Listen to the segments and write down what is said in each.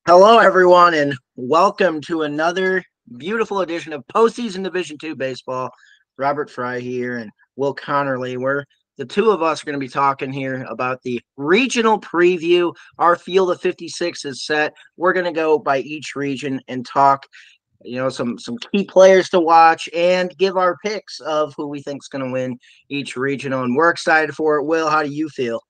Hello, everyone, and welcome to another beautiful edition of Postseason Division II Baseball. Robert Frey here and Will Conerly. Where the two of us are going to be talking here about the regional preview. Our field of 56 is set. We're going to go by each region and talk, some key players to watch and give our picks of who we think is going to win each regional. And we're excited for it. Will, how do you feel?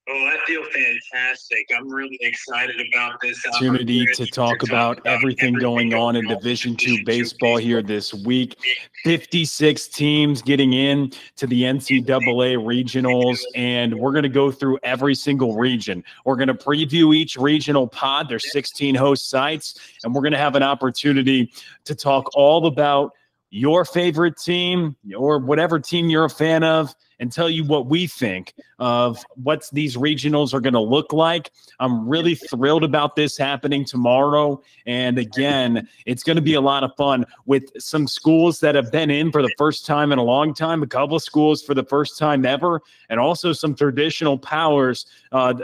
Oh, I feel fantastic. I'm really excited about this opportunity to talk about everything going on in Division II baseball here this week. 56 teams getting in to the NCAA regionals, and we're going to go through every single region. We're going to preview each regional pod. There's 16 host sites, and we're going to have an opportunity to talk all about your favorite team or whatever team you're a fan of, and tell you what we think of what these regionals are going to look like. I'm really thrilled about this happening tomorrow. And again, it's going to be a lot of fun with some schools that have been in for the first time in a long time, a couple of schools for the first time ever, and also some traditional powers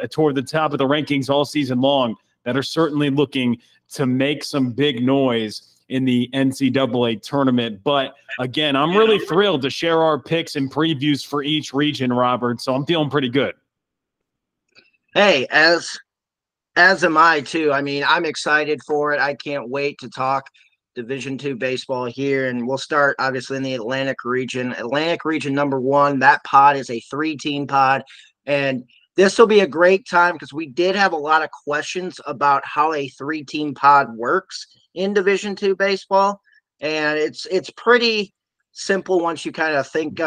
toward the top of the rankings all season long that are certainly looking to make some big noise in the NCAA tournament. But again, I'm really thrilled to share our picks and previews for each region, Robert. So I'm feeling pretty good. Hey, as am I too. I mean, I'm excited for it. I can't wait to talk Division II baseball here. And we'll start obviously in the Atlantic region. Atlantic region number 1, that pod is a 3-team pod. And this will be a great time because we did have a lot of questions about how a 3-team pod works in Division II baseball, and it's pretty simple once you kind of think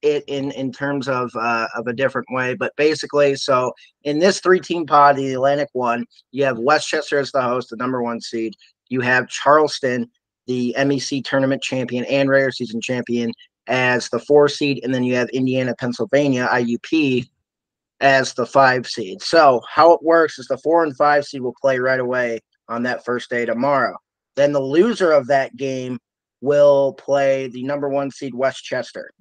it in terms of a different way. But basically, so in this 3-team pod, the Atlantic one, you have Westchester as the host, the number 1 seed. You have Charleston, the MEC tournament champion and regular season champion, as the 4 seed, and then you have Indiana, Pennsylvania, IUP, as the 5 seed. So how it works is the 4 and 5 seed will play right away on that first day tomorrow. Then the loser of that game will play the number 1 seed Westchester.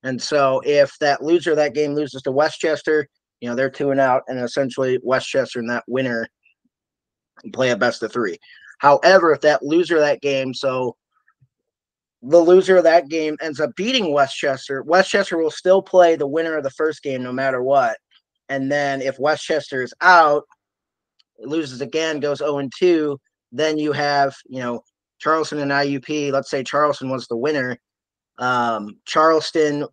And so if that loser of that game loses to Westchester, they're 2-out, and essentially Westchester and that winner play a best of 3. However, if that loser of that game, so the loser of that game ends up beating Westchester, Westchester will still play the winner of the first game no matter what. And then if Westchester is out, loses again, goes 0-2, then you have, Charleston and IUP. Let's say Charleston was the winner. Charleston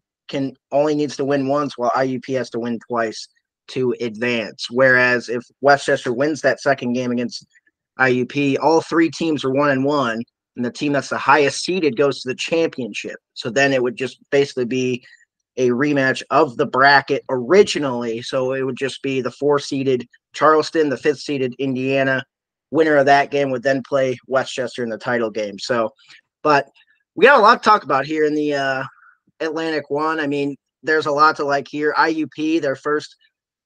only needs to win once, while IUP has to win twice to advance. Whereas if Westchester wins that second game against IUP, all 3 teams are 1-1, and the team that's the highest seeded goes to the championship. So then it would just basically be a rematch of the bracket originally. So it would just be the 4-seeded Charleston, the 5th-seeded Indiana. Winner of that game would then play Westchester in the title game. So, but we got a lot to talk about here in the Atlantic one. I mean, there's a lot to like here. IUP, their first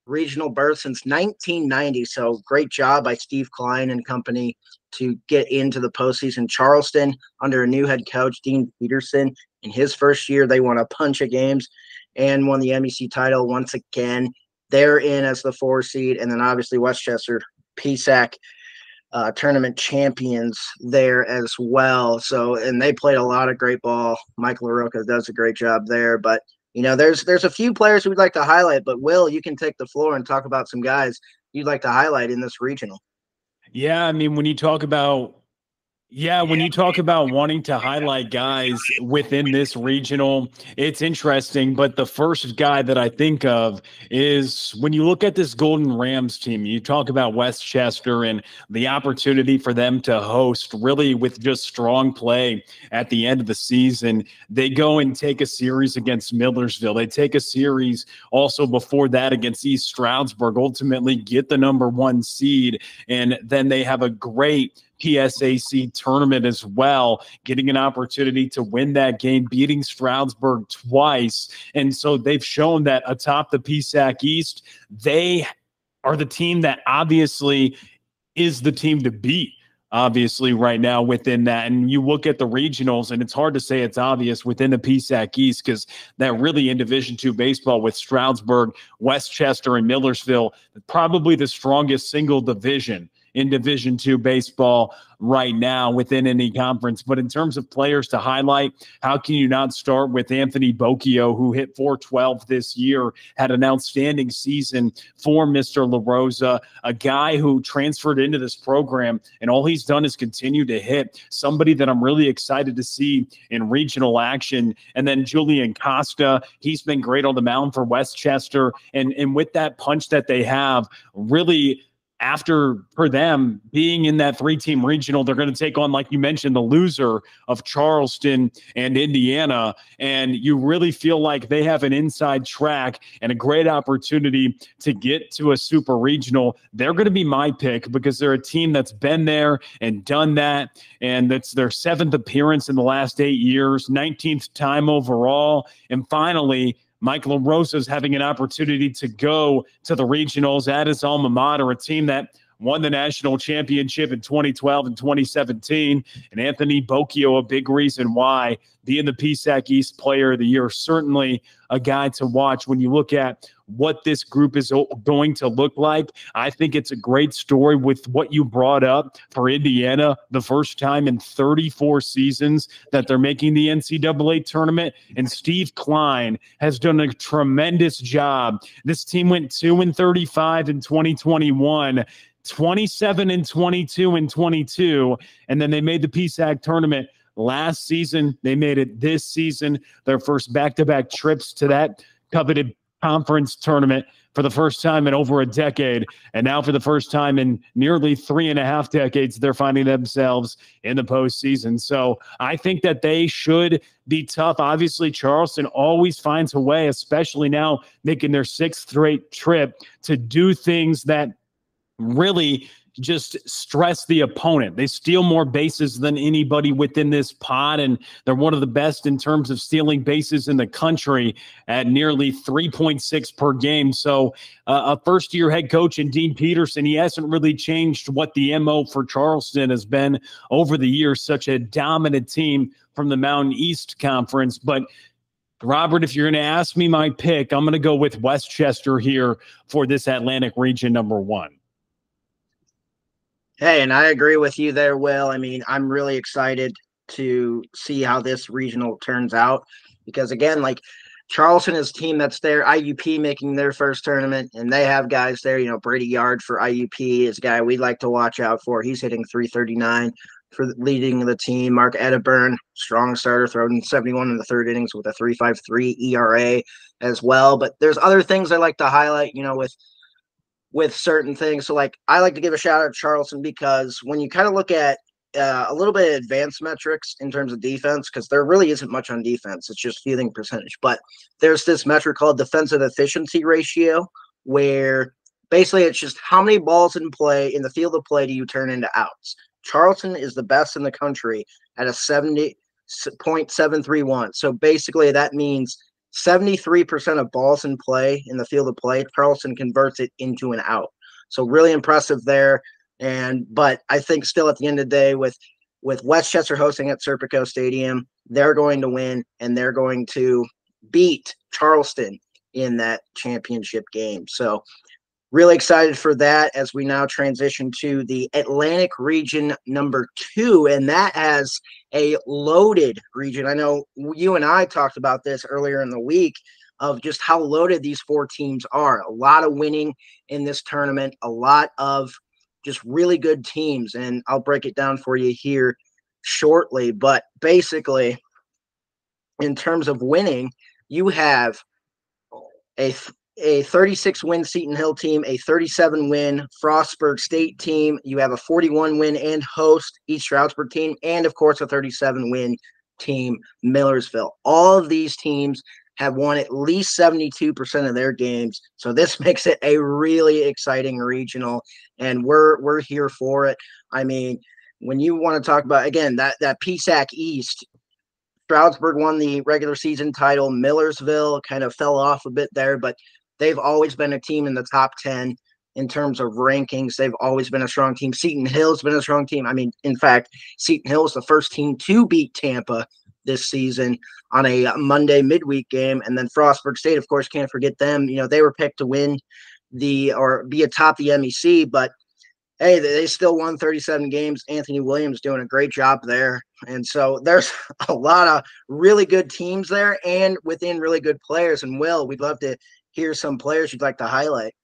regional berth since 1990. So great job by Steve Klein and company to get into the postseason. Charleston, under a new head coach, Dean Peterson, in his first year, they won a bunch of games and won the MEC title once again. They're in as the 4 seed. And then obviously Westchester, PSAC tournament champions there as well. So, and they played a lot of great ball. Mike LaRocca does a great job there. But, there's a few players we'd like to highlight. But, Will, you can take the floor and talk about some guys you'd like to highlight in this regional. Yeah, I mean, when you talk about wanting to highlight guys within this regional, it's interesting. But the first guy that I think of is when you look at this Golden Rams team, you talk about Westchester and the opportunity for them to host really with just strong play at the end of the season. They go and take a series against Millersville. They take a series also before that against East Stroudsburg, ultimately get the number 1 seed. And then they have a great PSAC tournament as well, getting an opportunity to win that game, beating Stroudsburg twice. And so they've shown that atop the PSAC East, they are the team that obviously is the team to beat, obviously, right now within that. And you look at the regionals, and it's hard to say it's obvious within the PSAC East, because that really in Division II baseball with Stroudsburg, Westchester, and Millersville, probably the strongest single division in Division II baseball right now within any conference. But in terms of players to highlight, how can you not start with Anthony Bocchio, who hit .412 this year, had an outstanding season for Mr. La Rosa, a guy who transferred into this program, and all he's done is continue to hit. Somebody that I'm really excited to see in regional action. And then Julian Costa, he's been great on the mound for Westchester. And with that punch that they have, really for them being in that 3-team regional, they're going to take on, like you mentioned, the loser of Charleston and Indiana. And you really feel like they have an inside track and a great opportunity to get to a super regional. They're going to be my pick because they're a team that's been there and done that. And that's their 7th appearance in the last 8 years, 19th time overall. And finally, Mike La Rosa is having an opportunity to go to the regionals at his alma mater, a team that won the national championship in 2012 and 2017. And Anthony Bocchio, a big reason why, being the PSAC East Player of the Year, certainly a guy to watch when you look at what this group is going to look like. I think it's a great story with what you brought up for Indiana, the first time in 34 seasons that they're making the NCAA tournament. And Steve Klein has done a tremendous job. This team went 2-35 in 2021. 27-22 in 22, and then they made the PSAC tournament last season. They made it this season, their first back-to-back trips to that coveted conference tournament for the first time in over a decade. And now for the first time in nearly 3.5 decades, they're finding themselves in the postseason. So I think that they should be tough. Obviously, Charleston always finds a way, especially now making their 6th straight trip, to do things that really just stress the opponent. They steal more bases than anybody within this pod, and they're one of the best in terms of stealing bases in the country at nearly 3.6 per game. So a first-year head coach in Dean Peterson, he hasn't really changed what the MO for Charleston has been over the years, such a dominant team from the Mountain East Conference. But Robert, if you're going to ask me my pick, I'm going to go with Westchester here for this Atlantic region number 1. Hey, and I agree with you there, Will. I mean, I'm really excited to see how this regional turns out because, again, like Charleston is a team that's there, IUP making their first tournament, and they have guys there. You know, Brady Yard for IUP is a guy we'd like to watch out for. He's hitting .339 for leading the team. Mark Edinburgh, strong starter, throwing 71 in the 3rd innings with a 3.53 ERA as well. But there's other things I like to highlight, you know, with certain things. So, like, I like to give a shout out to Charleston because when you kind of look at a little bit of advanced metrics in terms of defense, because there really isn't much on defense, it's just fielding percentage. But there's this metric called defensive efficiency ratio, where basically it's just how many balls in play in the field of play do you turn into outs. Charleston is the best in the country at a 70.731. So basically that means 73% of balls in play in the field of play, Charleston converts it into an out. So really impressive there. But I think still at the end of the day, with Westchester hosting at Serpico Stadium, they're going to win and they're going to beat Charleston in that championship game. So really excited for that as we now transition to the Atlantic region number 2, and that has a loaded region. I know you and I talked about this earlier in the week of just how loaded these 4 teams are. A lot of winning in this tournament, a lot of just really good teams, and I'll break it down for you here shortly. But basically, in terms of winning, you have a 36-win Seton Hill team, a 37-win Frostburg State team. You have a 41-win and host East Stroudsburg team, and of course a 37-win team Millersville. All of these teams have won at least 72% of their games, so this makes it a really exciting regional, and we're here for it. I mean, when you want to talk about, again, that PSAC East, Stroudsburg won the regular season title. Millersville kind of fell off a bit there, but they've always been a team in the top 10 in terms of rankings. They've always been a strong team. Seton Hill's been a strong team. I mean, in fact, Seton Hill is the first team to beat Tampa this season on a Monday midweek game. And then Frostburg State, of course, can't forget them. You know, they were picked to win or be atop the MEC, but hey, they still won 37 games. Anthony Williams doing a great job there. And so there's a lot of really good teams there and within really good players. And Will, we'd love to hear some players you'd like to highlight.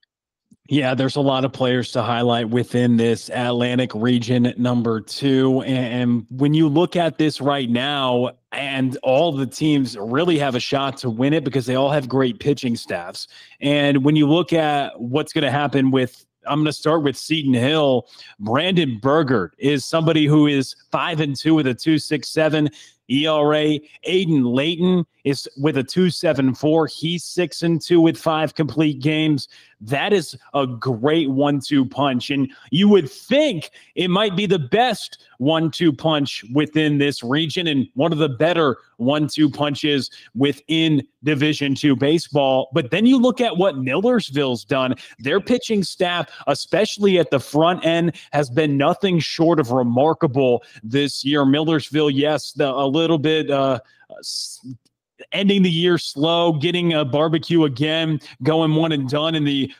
Yeah, there's a lot of players to highlight within this Atlantic region number 2. And when you look at this right now, and all the teams really have a shot to win it because they all have great pitching staffs. And when you look at what's going to happen with, I'm going to start with Seton Hill. Brandon Burgert is somebody who is 5-2 with a 2.67 ERA. Aiden Layton is with a 2.74. He's 6-2 with 5 complete games. That is a great 1-2 punch. And you would think it might be the best 1-2 punch within this region and one of the better 1-2 punches within Division II baseball. But then you look at what Millersville's done. Their pitching staff, especially at the front end, has been nothing short of remarkable this year. Millersville, yes, a little bit ending the year slow, getting a barbecue again, going 1-and-done in the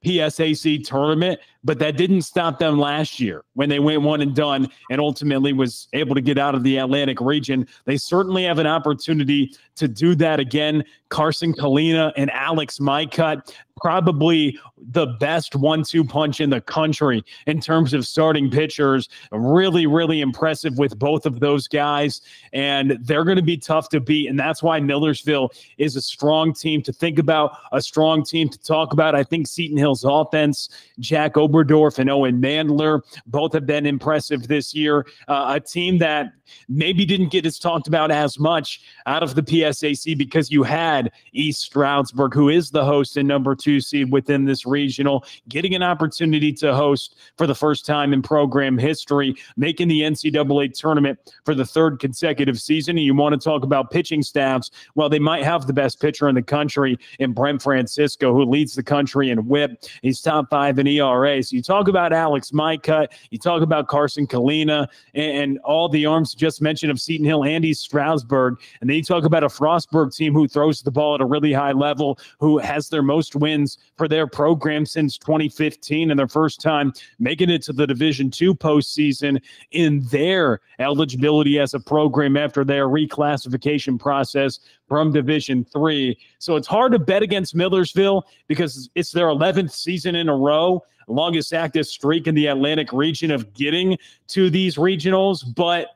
PSAC tournament, but that didn't stop them last year when they went 1-and-done and ultimately was able to get out of the Atlantic region. They certainly have an opportunity to do that again. Carson Kalina and Alex Mycutt, probably the best 1-2 punch in the country in terms of starting pitchers. Really, really impressive with both of those guys, and they're going to be tough to beat, and that's why Millersville is a strong team to think about, a strong team to talk about. I think Seton Hill's offense, Jack Oberdorf and Owen Mandler, both have been impressive this year. A team that maybe didn't get as talked about as much out of the PSAC because you had East Stroudsburg, who is the host and number 2 seed within this regional, getting an opportunity to host for the first time in program history, making the NCAA tournament for the 3rd consecutive season. And you want to talk about pitching staffs, well, they might have the best pitcher in the country in Brent Francisco, who leads the country in WHIP. He's top 5 in ERA. So you talk about Alex Mycutt, you talk about Carson Kalina, and all the arms just mentioned of Seton Hill and East Stroudsburg. And then you talk about a Frostburg team who throws the ball at a really high level, who has their most wins for their program since 2015 and their first time making it to the Division II postseason in their eligibility as a program after their reclassification process from Division III. So it's hard to bet against Millersville because it's their 11th season in a row, longest active streak in the Atlantic region of getting to these regionals. But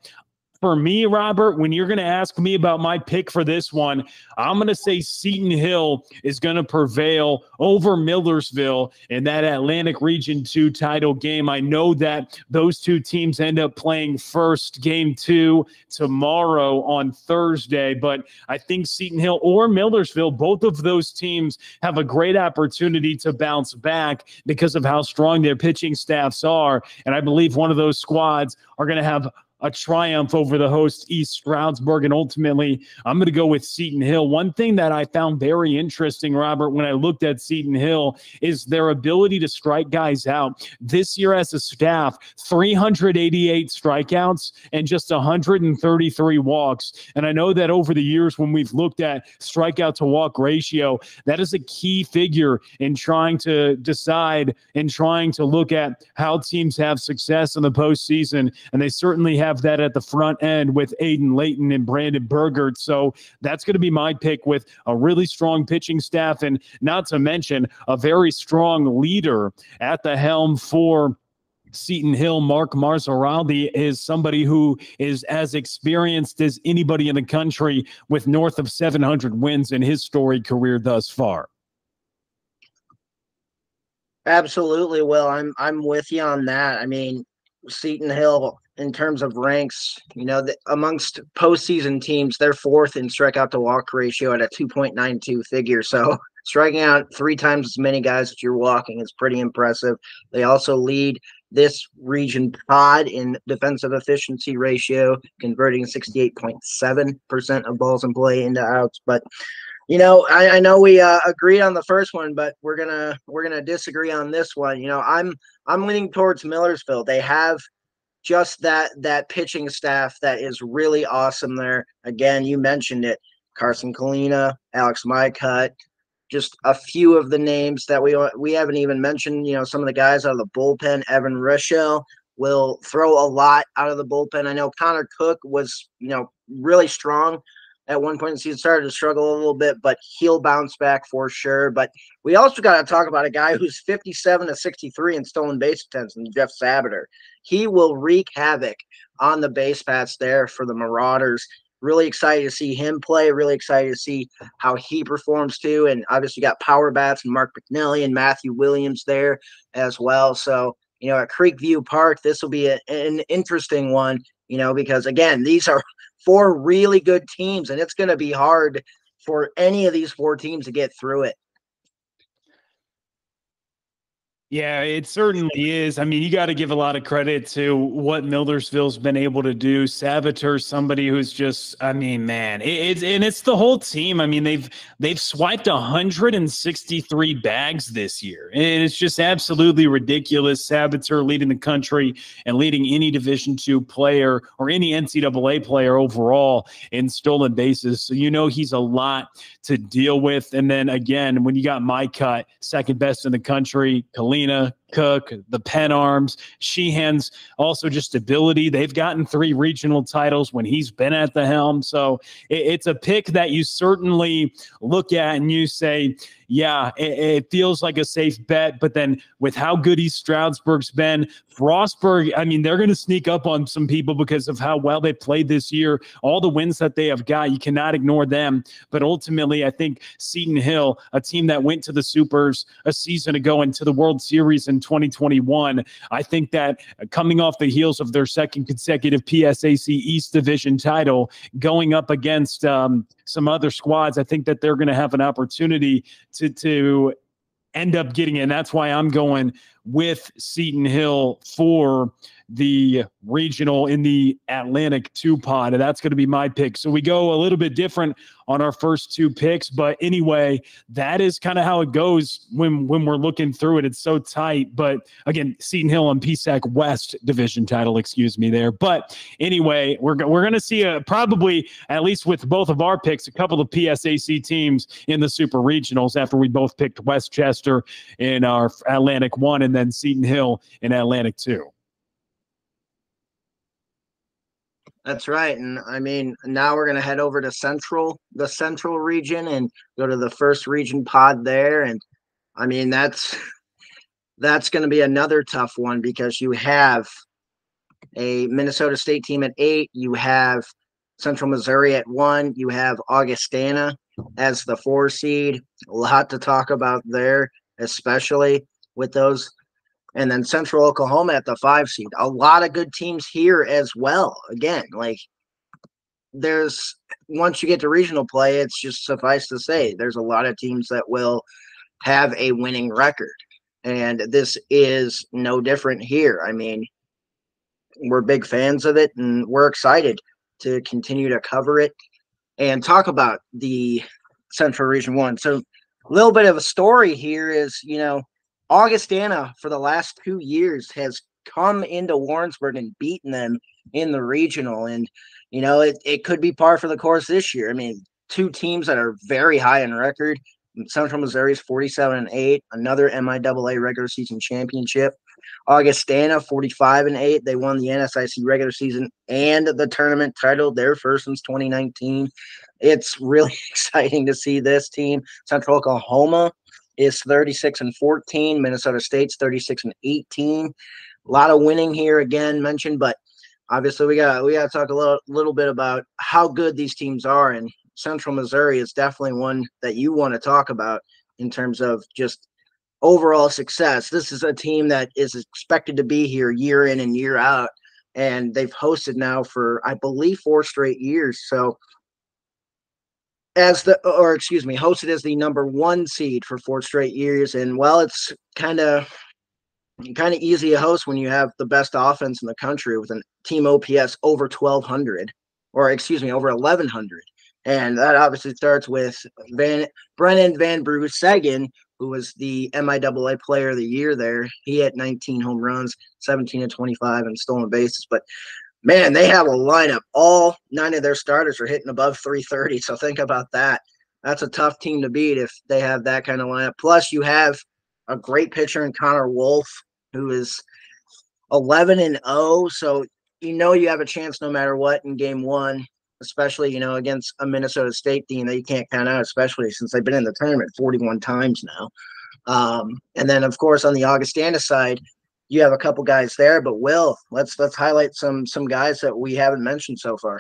for me, Robert, when you're going to ask me about my pick for this one, I'm going to say Seton Hill is going to prevail over Millersville in that Atlantic Region 2 title game. I know that those two teams end up playing first game 2 tomorrow on Thursday, but I think Seton Hill or Millersville, both of those teams have a great opportunity to bounce back because of how strong their pitching staffs are. And I believe one of those squads are going to have a triumph over the host East Stroudsburg, and ultimately I'm going to go with Seton Hill. One thing that I found very interesting, Robert, when I looked at Seton Hill is their ability to strike guys out. This year as a staff, 388 strikeouts and just 133 walks. And I know that over the years when we've looked at strikeout to walk ratio, that is a key figure in trying to decide and trying to look at how teams have success in the postseason. And they certainly have that at the front end with Aiden Layton and Brandon Burgert. So that's going to be my pick, with a really strong pitching staff and not to mention a very strong leader at the helm for Seton Hill. Mark Marzaraldi is somebody who is as experienced as anybody in the country with north of 700 wins in his storied career thus far. Absolutely, Will. I'm with you on that. I mean, Seton Hill, in terms of ranks, amongst postseason teams, they're 4th in strikeout to walk ratio at a 2.92 figure. So striking out 3 times as many guys as you're walking is pretty impressive. They also lead this region pod in defensive efficiency ratio, converting 68.7% of balls in play into outs. But I know we agreed on the first one, but we're gonna disagree on this one. I'm leaning towards Millersville. They have just that pitching staff that is really awesome there. Again, you mentioned it: Carson Kalina, Alex Mycutt, just a few of the names that we haven't even mentioned. Some of the guys out of the bullpen. Evan Rischel will throw a lot out of the bullpen. I know Connor Cook was, really strong at one point in the season, started to struggle a little bit, but he'll bounce back for sure. But we also got to talk about a guy who's 57 to 63 in stolen base attempts, and Jeff Sabater. He will wreak havoc on the base paths there for the Marauders. Really excited to see him play. Really excited to see how he performs too. And obviously got power bats and Mark McNally and Matthew Williams there as well. So, at Creekview Park, this will be an interesting one, because again, these are 4 really good teams, and it's going to be hard for any of these 4 teams to get through it. Yeah, it certainly is. I mean, you got to give a lot of credit to what Millersville's been able to do. Sabater, somebody who's just, I mean, man, it's the whole team. I mean, they've swiped 163 bags this year, and it's just absolutely ridiculous. Sabater leading the country and leading any Division II player or any NCAA player overall in stolen bases. So he's a lot to deal with. And then again, when you got my cut, second best in the country, Kalina, Cook, the Penn Arms, Sheehan's also just ability. They've gotten 3 regional titles when he's been at the helm. So it's a pick that you certainly look at and you say, yeah, it feels like a safe bet. But then with how good East Stroudsburg's been, Frostburg, I mean, they're going to sneak up on some people because of how well they played this year. All the wins that they have got, you cannot ignore them. But ultimately, I think Seton Hill, a team that went to the Supers a season ago and to the World Series in 2021, I think that coming off the heels of their second consecutive PSAC East Division title, going up against some other squads, I think that they're going to have an opportunity to end up getting it. And that's why I'm going with Seton Hill for the regional in the Atlantic 2 pod. And that's going to be my pick. So we go a little bit different on our first 2 picks. But anyway, that is kind of how it goes when we're looking through it. It's so tight. But again, Seton Hill and PSAC West division title, excuse me there. But anyway, we're going to see probably, at least with both of our picks, a couple of PSAC teams in the super regionals after we both picked Westchester in our Atlantic 1 and then Seton Hill in Atlantic 2. That's right. And I mean, now we're going to head over to the central region and go to the first region pod there. And I mean, that's going to be another tough one because you have a Minnesota State team at 8. You have Central Missouri at 1. You have Augustana as the 4 seed. A lot to talk about there, especially with those. And then Central Oklahoma at the 5 seed. A lot of good teams here as well. Again, once you get to regional play, it's just suffice to say, there's a lot of teams that will have a winning record. And this is no different here. I mean, we're big fans of it, and we're excited to continue to cover it and talk about the Central Region 1. So a little bit of a story here is, Augustana for the last 2 years has come into Warrensburg and beaten them in the regional. And, it could be par for the course this year. I mean, 2 teams that are very high in record. Central Missouri's 47-8, another MIAA regular season championship. Augustana 45-8. They won the NSIC regular season and the tournament title, their first since 2019. It's really exciting to see this team. Central Oklahoma is 36-14. Minnesota State's 36-18. A lot of winning here again mentioned, but obviously we got to talk a little bit about how good these teams are. And Central Missouri is definitely one that you want to talk about in terms of just overall success. This is a team that is expected to be here year in and year out, and they've hosted now for, I believe, 4 straight years. So hosted as the number 1 seed for 4 straight years. And it's kind of easy to host when you have the best offense in the country with a team OPS over 1,200, over 1,100. And that obviously starts with Brennan Van Brussegen, who was the MIAA Player of the Year there. He had 19 home runs, 17-25 and stolen bases. But man, they have a lineup. All 9 of their starters are hitting above 330. So think about that. that's a tough team to beat if they have that kind of lineup. Plus, you have a great pitcher in Connor Wolf, who is 11-0. So you have a chance no matter what in game one, especially against a Minnesota State team that you can't count out, especially since they've been in the tournament 41 times now. And then of course on the Augustana side, you have a couple guys there. But Will, let's highlight some guys that we haven't mentioned so far.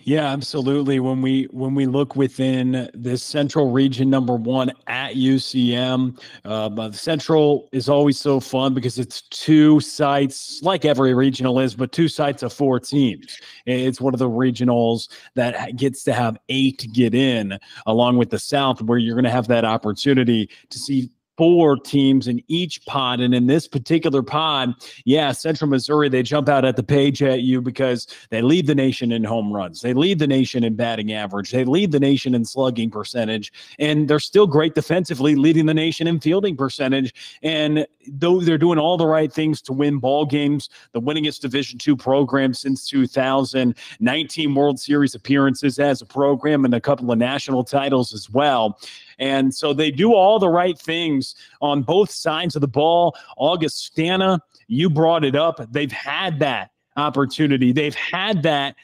Yeah, absolutely. When we look within this Central Region number 1 at UCM, but Central is always so fun because it's two sites, like every regional is, but two sites of 4 teams. It's one of the regionals that gets to have 8 to get in, along with the South, where you're going to have that opportunity to see 4 teams in each pod. And in this particular pod, yeah, Central Missouri, they jump out at the page at you because they lead the nation in home runs. They lead the nation in batting average. They lead the nation in slugging percentage. And they're still great defensively, leading the nation in fielding percentage. And though they're doing all the right things to win ball games, the winningest Division II program since 2000, 19 World Series appearances as a program, and a couple of national titles as well. And so they do all the right things on both sides of the ball. Augustana, you brought it up. They've had that opportunity. They've had that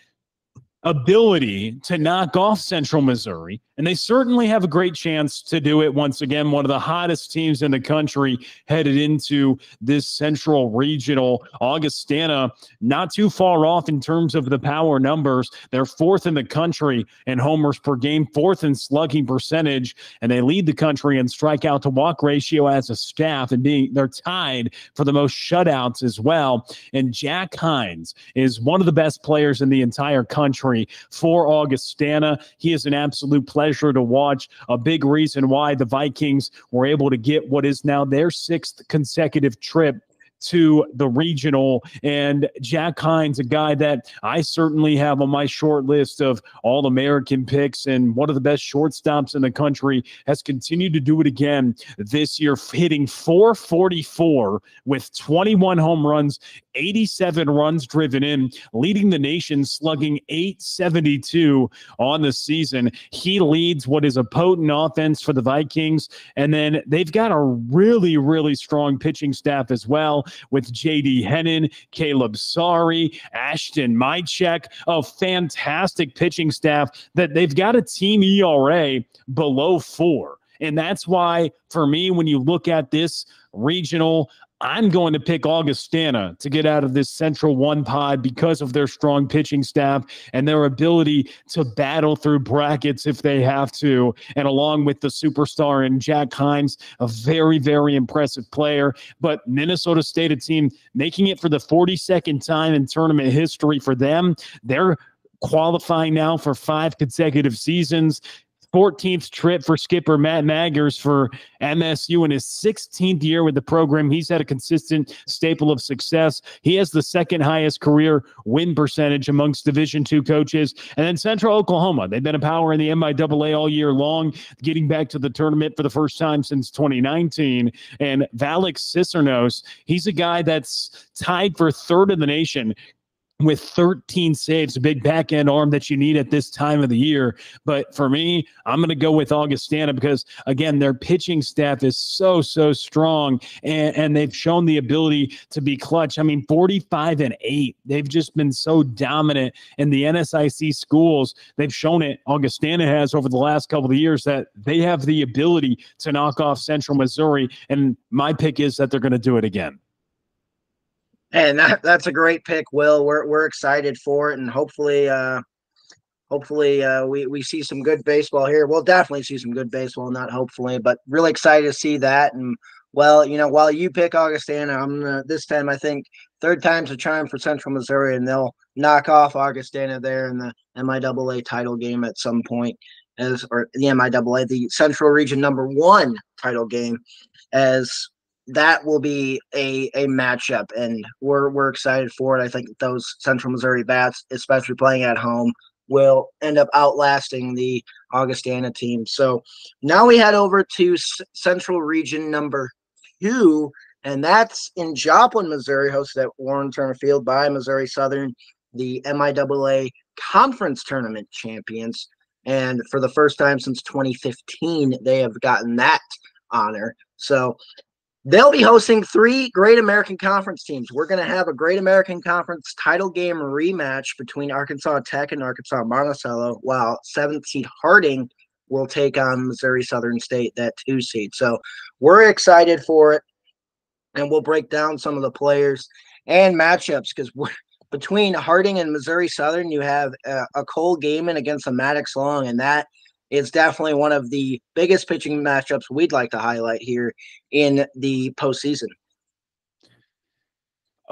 ability to knock off Central Missouri, and they certainly have a great chance to do it once again. One of the hottest teams in the country headed into this Central Regional. Augustana, not too far off in terms of the power numbers. They're 4th in the country in homers per game, 4th in slugging percentage, and they lead the country in strikeout to walk ratio as a staff, and they're tied for the most shutouts as well. And Jack Hines is one of the best players in the entire country for Augustana. He is an absolute pleasure to watch. A big reason why the Vikings were able to get what is now their 6th consecutive trip to the regional. And Jack Hines, a guy that I certainly have on my short list of All-American picks and one of the best shortstops in the country, has continued to do it again this year, hitting .444 with 21 home runs, 87 runs driven in, leading the nation, slugging .872 on the season. He leads what is a potent offense for the Vikings. And then they've got a really, really strong pitching staff as well, with J.D. Hennon, Caleb Sari, Ashton Mychek, a fantastic pitching staff that they've got a team ERA below 4. And that's why, for me, when you look at this regional, I'm going to pick Augustana to get out of this Central 1 pod because of their strong pitching staff and their ability to battle through brackets if they have to. And along with the superstar and Jack Hines, a very, very impressive player. But Minnesota State, a team making it for the 42nd time in tournament history for them. They're qualifying now for 5 consecutive seasons. 14th trip for skipper Matt Maggers for MSU in his 16th year with the program. He's had a consistent staple of success. He has the 2nd highest career win percentage amongst Division II coaches. And then Central Oklahoma, they've been a power in the MIAA all year long, getting back to the tournament for the first time since 2019. And Valek Cicernos, he's a guy that's tied for 3rd in the nation with 13 saves, a big back-end arm that you need at this time of the year. But for me, I'm going to go with Augustana because, again, their pitching staff is so strong, and they've shown the ability to be clutch. I mean, 45-8. They've just been so dominant in the NSIC schools. They've shown it, Augustana has, over the last couple of years, that they have the ability to knock off Central Missouri, and my pick is that they're going to do it again. And that's a great pick, Will. We're excited for it, and hopefully we see some good baseball here. We'll definitely see some good baseball, not hopefully, but really excited to see that. And well, while you pick Augustana, I'm this time I think 3rd time's a charm for Central Missouri, and they'll knock off Augustana there in the MIAA title game at some point, or the MIAA, the Central Region number 1 title game, as that will be a matchup, and we're excited for it. I think those Central Missouri bats, especially playing at home, will end up outlasting the Augustana team. So now we head over to Central Region number 2, and that's in Joplin, Missouri, hosted at Warren Turner Field by Missouri Southern, the MIAA Conference Tournament champions. And for the first time since 2015, they have gotten that honor. So they'll be hosting 3 Great American Conference teams. We're going to have a Great American Conference title game rematch between Arkansas Tech and Arkansas Monticello, while 7th seed Harding will take on Missouri Southern State, that 2 seed. So we're excited for it, and we'll break down some of the players and matchups, because between Harding and Missouri Southern, you have a Cole Gaiman against a Maddox Long, and that is definitely one of the biggest pitching matchups we'd like to highlight here in the postseason.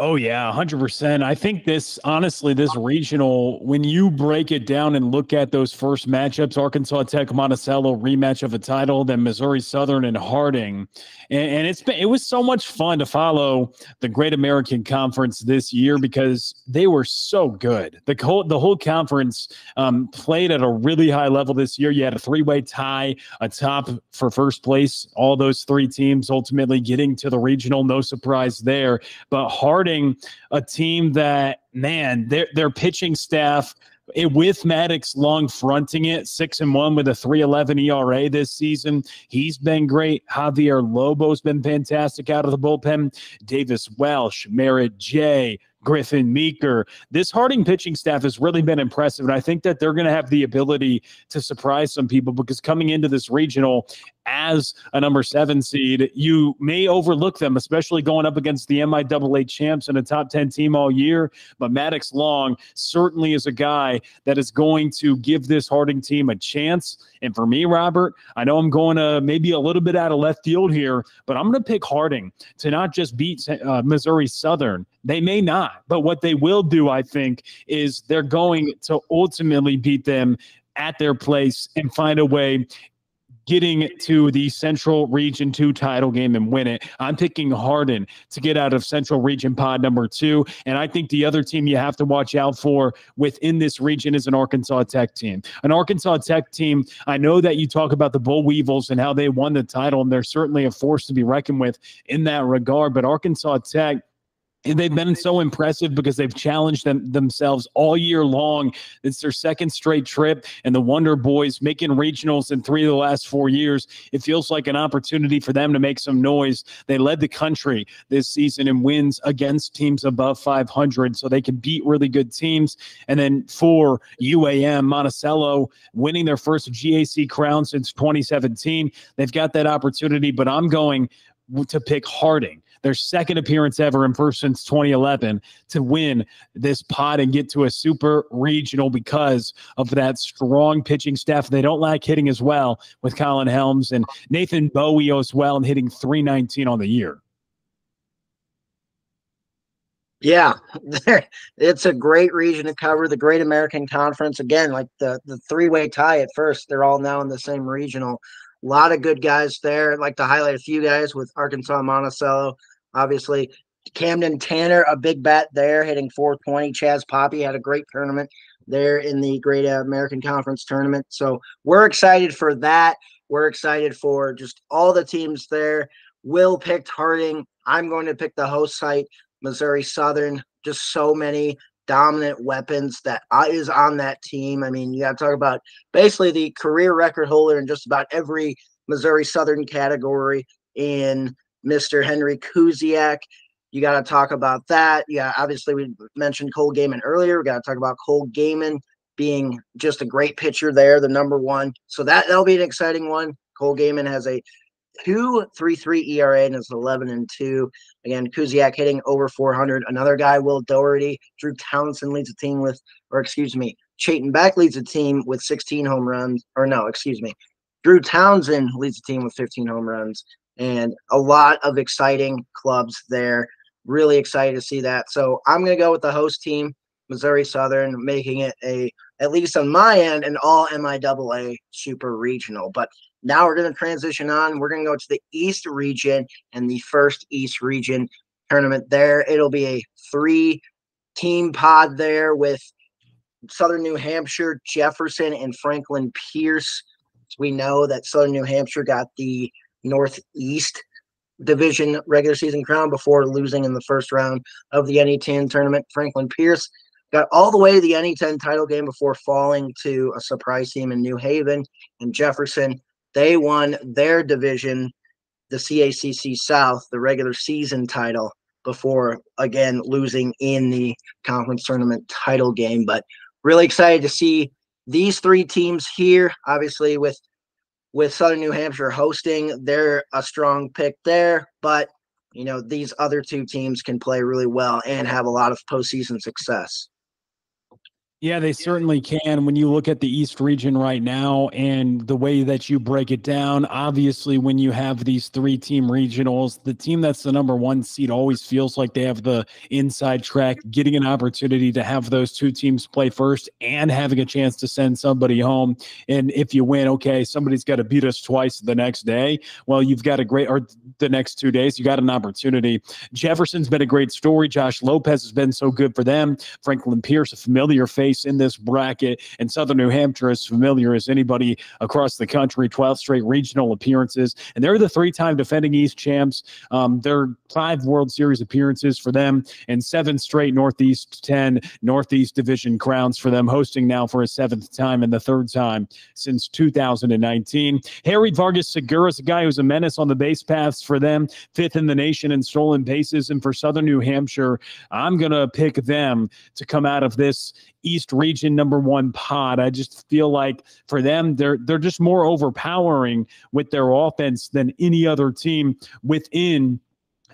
Oh, yeah, 100%. I think honestly, this regional, when you break it down and look at those first matchups, Arkansas Tech, Monticello, rematch of a title, then Missouri Southern and Harding. And it was so much fun to follow the Great American Conference this year because they were so good. The whole conference played at a really high level this year. You had a 3-way tie atop for first place. All those 3 teams ultimately getting to the regional. No surprise there. But Harding, a team that, man, their pitching staff, with Maddox Long fronting it, 6-1 with a 3.11 ERA this season. He's been great. Javier Lobo's been fantastic out of the bullpen. Davis Welsh, Merritt J., Griffin Meeker. This Harding pitching staff has really been impressive, and I think that they're going to have the ability to surprise some people, because coming into this regional as a number 7 seed, you may overlook them, especially going up against the MIAA champs and a top 10 team all year. But Maddox Long certainly is a guy that is going to give this Harding team a chance. And for me, Robert, I know I'm going to maybe a little bit out of left field here, but I'm going to pick Harding to not just beat Missouri Southern. They may not, but what they will do, I think, is they're going to ultimately beat them at their place and find a way getting to the Central Region 2 title game and win it. I'm picking Harding to get out of Central Region pod number 2. And I think the other team you have to watch out for within this region is an Arkansas Tech team. An Arkansas Tech team, I know that you talk about the Bull Weevils and how they won the title, and they're certainly a force to be reckoned with in that regard. But Arkansas Tech, and they've been so impressive because they've challenged themselves all year long. It's their 2nd straight trip, and the Wonder Boys making regionals in 3 of the last 4 years. It feels like an opportunity for them to make some noise. They led the country this season in wins against teams above 500, so they can beat really good teams. And then for UAM, Monticello winning their first GAC crown since 2017. They've got that opportunity, but I'm going to pick Harding, their 2nd appearance ever in first since 2011, to win this pod and get to a super regional because of that strong pitching staff. They don't lack hitting as well, with Colin Helms and Nathan Bowie as well, and hitting .319 on the year. Yeah, it's a great region to cover. The Great American Conference, again, like the 3-way tie at first, they're all now in the same regional. A lot of good guys there. I'd like to highlight a few guys with Arkansas Monticello. Obviously, Camden Tanner, a big bat there, hitting .420. Chaz Poppy had a great tournament there in the Great American Conference tournament. So we're excited for that. We're excited for just all the teams there. Will picked Harding. I'm going to pick the host site, Missouri Southern. Just so many dominant weapons that is on that team. I mean, you got to talk about basically the career record holder in just about every Missouri Southern category in Mr. Henry Kuziak. You got to talk about that. Yeah, obviously we mentioned Cole Gaiman earlier. We got to talk about Cole Gaiman being just a great pitcher there, the number 1. So that'll be an exciting one. Cole Gaiman has a 2.33 ERA and is 11-2. Again, Kuziak hitting over 400. Another guy, Will Doherty. Drew Townsend leads the team with, Chayton Beck leads the team with 16 home runs. Drew Townsend leads the team with 15 home runs. And a lot of exciting clubs there. Really excited to see that. So I'm going to go with the host team, Missouri Southern, making it at least on my end, an all MIAA super regional. But now we're going to transition on. We're going to go to the East region and the first East region tournament there. It'll be a 3-team pod there with Southern New Hampshire, Jefferson, and Franklin Pierce. We know that Southern New Hampshire got the Northeast Division regular season crown before losing in the first round of the NE10 tournament. Franklin Pierce got all the way to the NE10 title game before falling to a surprise team in New Haven and Jefferson. They won their division, the CACC South, the regular season title, before again losing in the conference tournament title game. But really excited to see these three teams here. Obviously, with Southern New Hampshire hosting, they're a strong pick there. But these other two teams can play really well and have a lot of postseason success. Yeah, they certainly can. When you look at the East region right now and the way that you break it down, obviously when you have these 3-team regionals, the team that's the number 1 seed always feels like they have the inside track, getting an opportunity to have those 2 teams play first and having a chance to send somebody home. And if you win, okay, somebody's got to beat us twice the next day. Well, you've got or the next 2 days, you got an opportunity. Jefferson's been a great story. Josh Lopez has been so good for them. Franklin Pierce, a familiar face in this bracket, and Southern New Hampshire as familiar as anybody across the country. 12 straight regional appearances, and they're the 3-time defending East champs. They're 5 World Series appearances for them and 7 straight Northeast 10 Northeast Division crowns for them, hosting now for a 7th time and the 3rd time since 2019. Harry Vargas Segura is a guy who's a menace on the base paths for them, 5th in the nation in stolen bases. And for Southern New Hampshire, I'm going to pick them to come out of this East region number 1 pod. I just feel like for them, they're just more overpowering with their offense than any other team within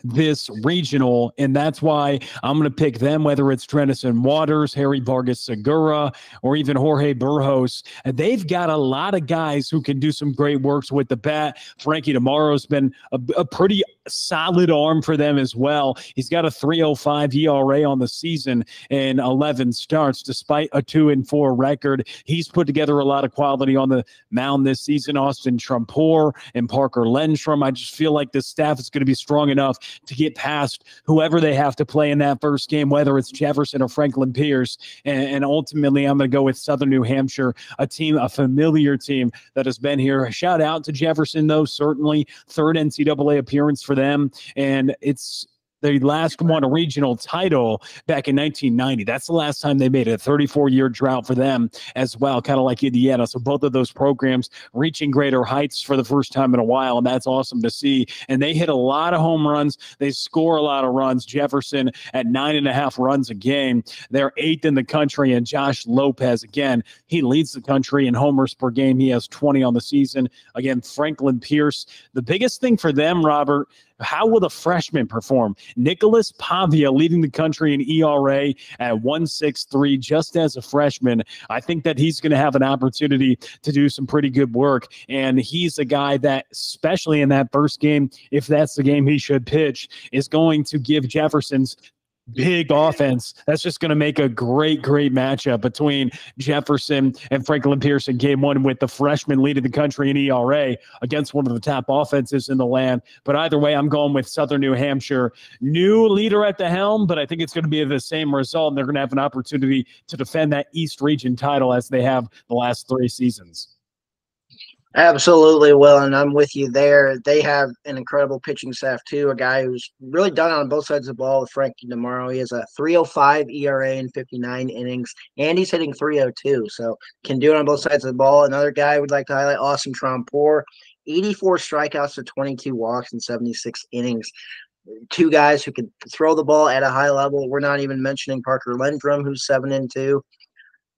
this regional, and that's why I'm going to pick them, whether it's Trennison Waters, Harry Vargas Segura, or even Jorge Burgos. And they've got a lot of guys who can do some great works with the bat. Frankie Tomorrow's been a pretty solid arm for them as well. He's got a 3.05 ERA on the season and 11 starts, despite a 2-4 record. He's put together a lot of quality on the mound this season. Austin Trumpor and Parker Lindstrom. I just feel like this staff is going to be strong enough to get past whoever they have to play in that first game, whether it's Jefferson or Franklin Pierce. And ultimately, I'm going to go with Southern New Hampshire, a familiar team that has been here. A shout out to Jefferson, though, certainly 3rd NCAA appearance for them. And it's they last won a regional title back in 1990. That's the last time they made it. A 34-year drought for them as well, kind of like Indiana. So both of those programs reaching greater heights for the first time in a while, and that's awesome to see. And they hit a lot of home runs. They score a lot of runs. Jefferson at 9.5 runs a game. They're 8th in the country, and Josh Lopez, again, he leads the country in homers per game. He has 20 on the season. Again, Franklin Pierce. The biggest thing for them, Robert, how will the freshman perform? Nicholas Pavia leading the country in ERA at 1.63 just as a freshman. I think that he's going to have an opportunity to do some pretty good work. And he's a guy that, especially in that first game, if that's the game he should pitch, is going to give Jefferson's big offense. That's just going to make a great matchup between Jefferson and Franklin Pierce in game 1, with the freshman leading the country in ERA against one of the top offenses in the land. But either way, I'm going with Southern New Hampshire. New leader at the helm, but I think it's going to be the same result, and they're going to have an opportunity to defend that East region title as they have the last 3 seasons. Absolutely, Will, and I'm with you there. They have an incredible pitching staff, too, a guy who's really done on both sides of the ball with Frankie Tomorrow. He has a 3.05 ERA in 59 innings, and he's hitting 3.02, so can do it on both sides of the ball. Another guy I would like to highlight, Austin Trumpor, 84 strikeouts to 22 walks in 76 innings. 2 guys who can throw the ball at a high level. We're not even mentioning Parker Lindstrom, who's 7-2.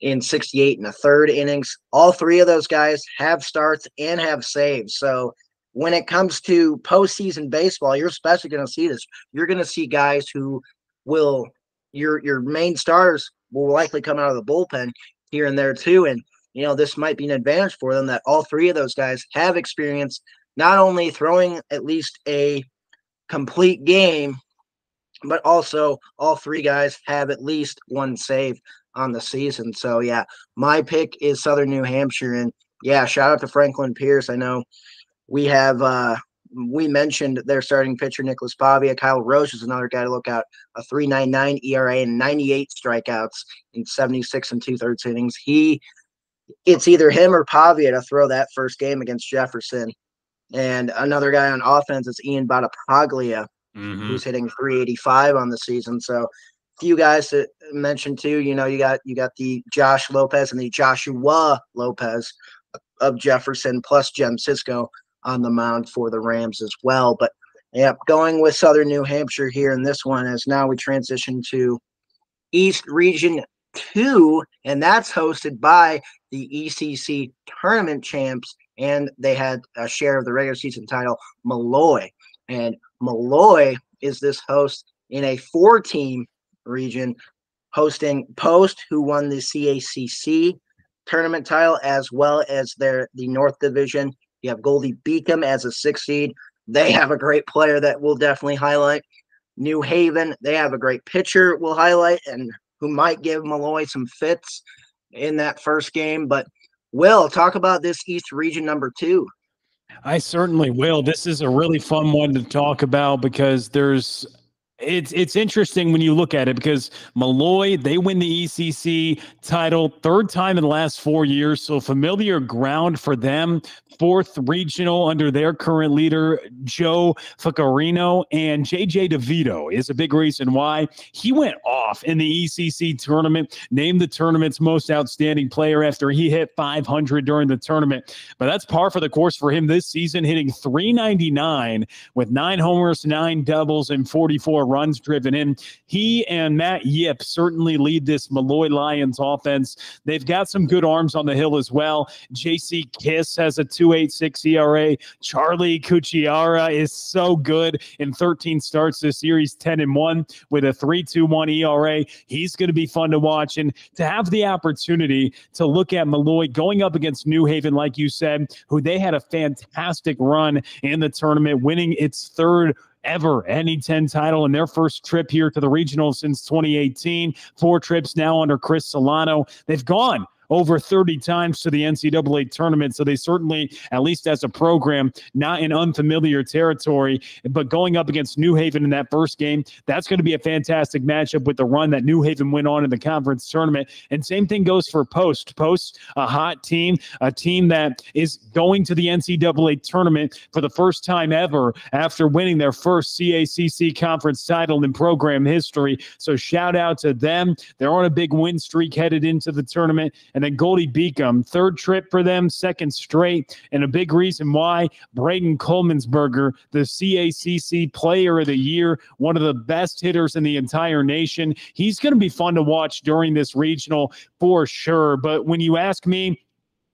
In 68 1/3 innings. All 3 of those guys have starts and have saves. So when it comes to postseason baseball, you're especially going to see this. You're going to see guys who will your main stars will likely come out of the bullpen here and there too. And this might be an advantage for them that all 3 of those guys have experience not only throwing at least a complete game, but also all 3 guys have at least 1 save on the season. So yeah, my pick is Southern New Hampshire, and yeah, shout out to Franklin Pierce. I know we have we mentioned their starting pitcher Nicholas Pavia. Kyle Roche is another guy to look out, a 3.99 ERA and 98 strikeouts in 76 2/3 innings. It's either him or Pavia to throw that first game against Jefferson. And another guy on offense is Ian Battapaglia, who's hitting 3.85 on the season. So few guys to mention too. You got the Josh Lopez and the Joshua Lopez of Jefferson plus Jem Cisco on the mound for the Rams as well. But yeah, going with Southern New Hampshire here in this one, as now we transition to East Region 2, and that's hosted by the ECC tournament champs, and they had a share of the regular season title, Malloy. And Malloy is this host in a 4-team region, hosting Post, who won the CACC tournament title, as well as the North Division. You have Goldie Beacom as a 6 seed. They have a great player that we'll definitely highlight. New Haven, they have a great pitcher we'll highlight, and who might give Malloy some fits in that first game. But Will, talk about this East Region number 2. I certainly will. This is a really fun one to talk about because it's interesting when you look at it, because Malloy, they win the ECC title 3rd time in the last 4 years, so familiar ground for them. 4th regional under their current leader, Joe Ficcarino, and JJ DeVito is a big reason why. He went off in the ECC tournament, named the tournament's most outstanding player after he hit 500 during the tournament. But that's par for the course for him this season, hitting .399 with 9 homers, 9 doubles, and 44 runs driven in. He and Matt Yip certainly lead this Malloy Lions offense. They've got some good arms on the hill as well. JC Kiss has a 2.86 ERA. Charlie Cucciara is so good in 13 starts this year. He's 10-1 with a 3.21 ERA. He's going to be fun to watch. And to have the opportunity to look at Malloy going up against New Haven, like you said, who they had a fantastic run in the tournament, winning its 3rd ever NE10 title in their first trip here to the regional since 2018. 4 trips now under Chris Solano. They've gone over 30 times to the NCAA tournament. So they certainly, at least as a program, not in unfamiliar territory. But going up against New Haven in that first game, that's going to be a fantastic matchup with the run that New Haven went on in the conference tournament. And same thing goes for Post. Post, a hot team, a team that is going to the NCAA tournament for the first time ever after winning their first CACC conference title in program history. So shout out to them. They're on a big win streak headed into the tournament. And then Goldie Beacom, 3rd trip for them, 2nd straight. And a big reason why, Braden Colemansberger, the CACC Player of the Year, one of the best hitters in the entire nation. He's going to be fun to watch during this regional for sure. But when you ask me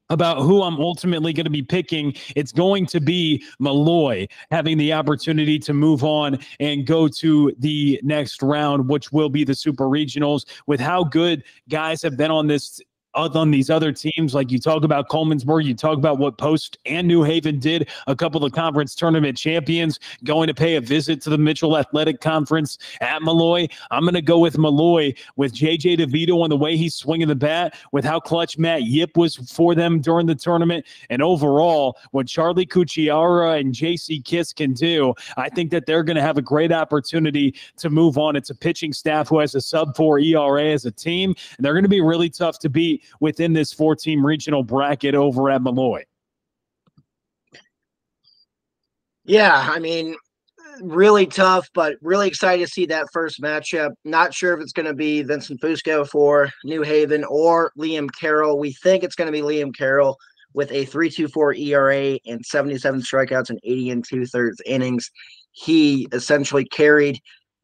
about who I'm ultimately going to be picking, it's going to be Malloy having the opportunity to move on and go to the next round, which will be the Super Regionals. With how good guys have been on these other teams, like you talk about Colemansburg, you talk about what Post and New Haven did, a couple of conference tournament champions going to pay a visit to the Mitchell Athletic Conference at Malloy. I'm going to go with Malloy, with JJ DeVito on the way he's swinging the bat, with how clutch Matt Yip was for them during the tournament, and overall what Charlie Cucciara and JC Kiss can do. I think that they're going to have a great opportunity to move on. It's a pitching staff who has a sub-4 ERA as a team, and they're going to be really tough to beat within this 4-team regional bracket over at Malloy. Yeah, I mean, really tough, but really excited to see that first matchup. Not sure if it's going to be Vincent Fusco for New Haven or Liam Carroll. We think it's going to be Liam Carroll with a 3.24 ERA and 77 strikeouts and 80 2/3 innings. He essentially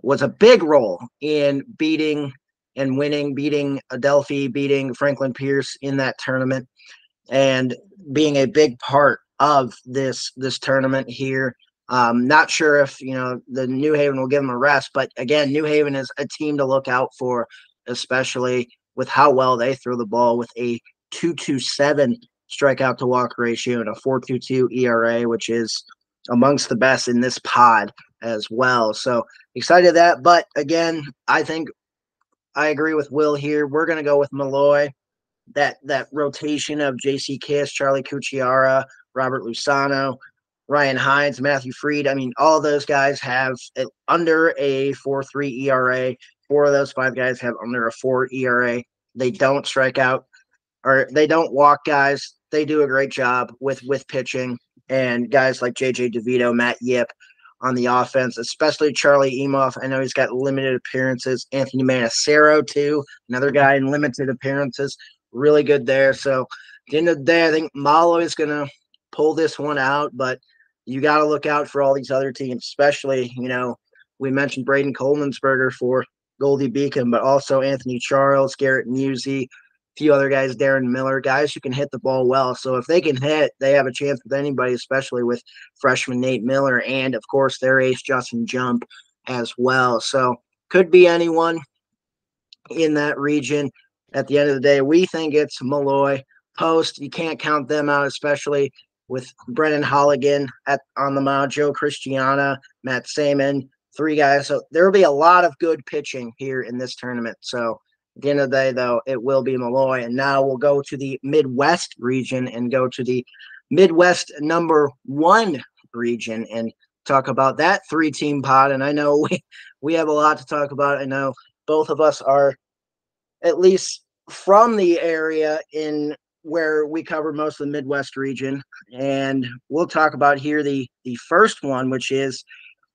was a big role in beating Adelphi, beating Franklin Pierce in that tournament, and being a big part of this tournament here. Not sure if the New Haven will give them a rest, but again, New Haven is a team to look out for, especially with how well they throw the ball, with a 2.27 strikeout to walk ratio and a 4.22 ERA, which is amongst the best in this pod as well. So excited that, but again, I think I agree with Will here. We're going to go with Malloy. That rotation of JC Kiss, Charlie Cucciara, Robert Lusano, Ryan Hines, Matthew Freed. I mean, all those guys have under a 4.3 ERA. 4 of those 5 guys have under a 4 ERA. They don't strike out, or they don't walk guys. They do a great job with pitching. And guys like JJ DeVito, Matt Yip on the offense, especially Charlie Emoff. I know he's got limited appearances. Anthony Manacero, too, another guy in limited appearances. Really good there. So at the end of the day, I think Malo is going to pull this one out, but you got to look out for all these other teams, especially, we mentioned Braden Coleman'sberger for Goldie Beacon, but also Anthony Charles, Garrett Musey, few other guys, Darren Miller, guys who can hit the ball well. So if they can hit, they have a chance with anybody, especially with freshman Nate Miller and, of course, their ace Justin Jump as well. So could be anyone in that region. At the end of the day, we think it's Malloy. Post, you can't count them out, especially with Brennan Holligan on the mound, Joe Christiana, Matt Saman, 3 guys. So there will be a lot of good pitching here in this tournament. So at the end of the day, though, it will be Malloy. And now we'll go to the Midwest region and go to the Midwest #1 region and talk about that 3-team pod. And I know we have a lot to talk about. I know both of us are at least from the area in where we cover most of the Midwest region. And we'll talk about here the first one, which is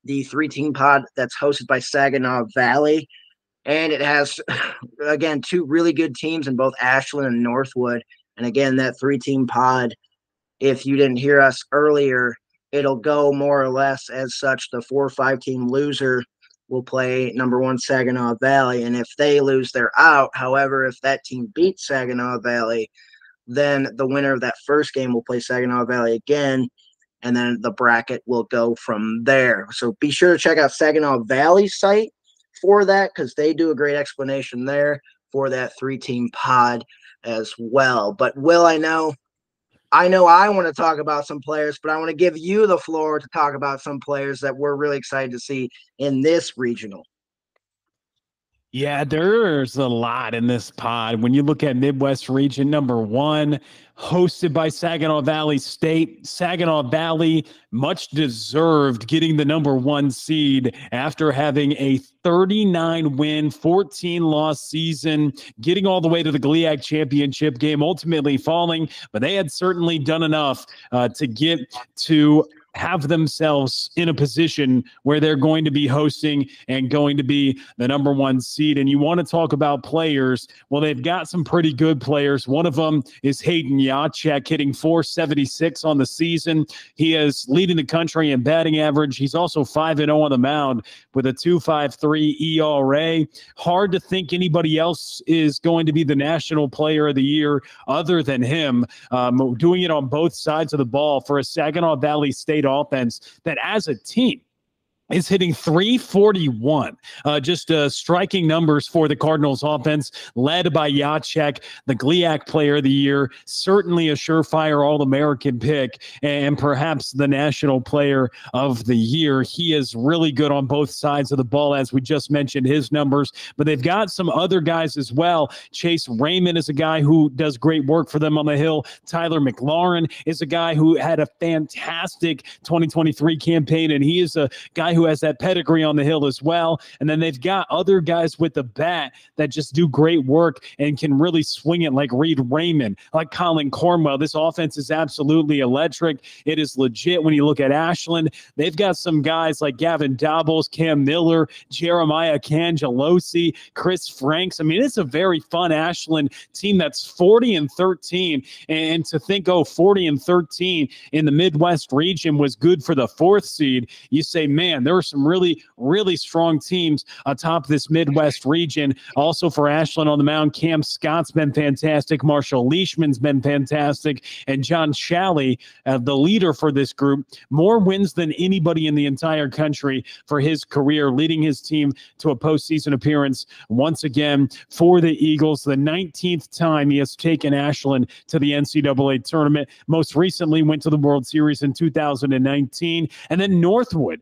the 3-team pod that's hosted by Saginaw Valley. And it has, again, 2 really good teams in both Ashland and Northwood. And again, that 3-team pod, if you didn't hear us earlier, it'll go more or less as such. The 4 or 5-team loser will play #1 Saginaw Valley. And if they lose, they're out. However, if that team beats Saginaw Valley, then the winner of that first game will play Saginaw Valley again. And then the bracket will go from there. So be sure to check out Saginaw Valley's site for that, because they do a great explanation there for that 3-team pod as well. But Will, I know I want to talk about some players, but I want to give you the floor to talk about some players that we're really excited to see in this regional. Yeah, there's a lot in this pod. When you look at Midwest region #1, hosted by Saginaw Valley State, Saginaw Valley, much deserved, getting the #1 seed after having a 39-win, 14-loss season, getting all the way to the GLIAC championship game, ultimately falling, but they had certainly done enough to get to have themselves in a position where they're going to be hosting and going to be the #1 seed. And you want to talk about players. Well, they've got some pretty good players. One of them is Hayden Yachek, hitting .476 on the season. He is leading the country in batting average. He's also 5-0 on the mound with a 2.53 ERA. Hard to think anybody else is going to be the National Player of the Year other than him, doing it on both sides of the ball for a Saginaw Valley State offense that as a team is hitting .341. Just striking numbers for the Cardinals offense, led by Yachek, the GLIAC Player of the Year, certainly a surefire All-American pick, and perhaps the National Player of the Year. He is really good on both sides of the ball, as we just mentioned his numbers, but they've got some other guys as well. Chase Raymond is a guy who does great work for them on the hill. Tyler McLaurin is a guy who had a fantastic 2023 campaign, and he is a guy who has that pedigree on the hill as well. And then they've got other guys with the bat that just do great work and can really swing it, like Reed Raymond, like Colin Cornwell. This offense is absolutely electric. It is legit. When you look at Ashland, they've got some guys like Gavin Dobbles, Cam Miller, Jeremiah Cangelosi, Chris Franks. I mean, it's a very fun Ashland team that's 40-13. And to think, 40-13 in the Midwest region was good for the 4th seed, you say, man, there are some really, really strong teams atop this Midwest region. Also for Ashland on the mound, Cam Scott's been fantastic. Marshall Leishman's been fantastic. And John Shalley, the leader for this group, more wins than anybody in the entire country for his career, leading his team to a postseason appearance once again for the Eagles. The 19th time he has taken Ashland to the NCAA tournament. Most recently went to the World Series in 2019. And then Northwood,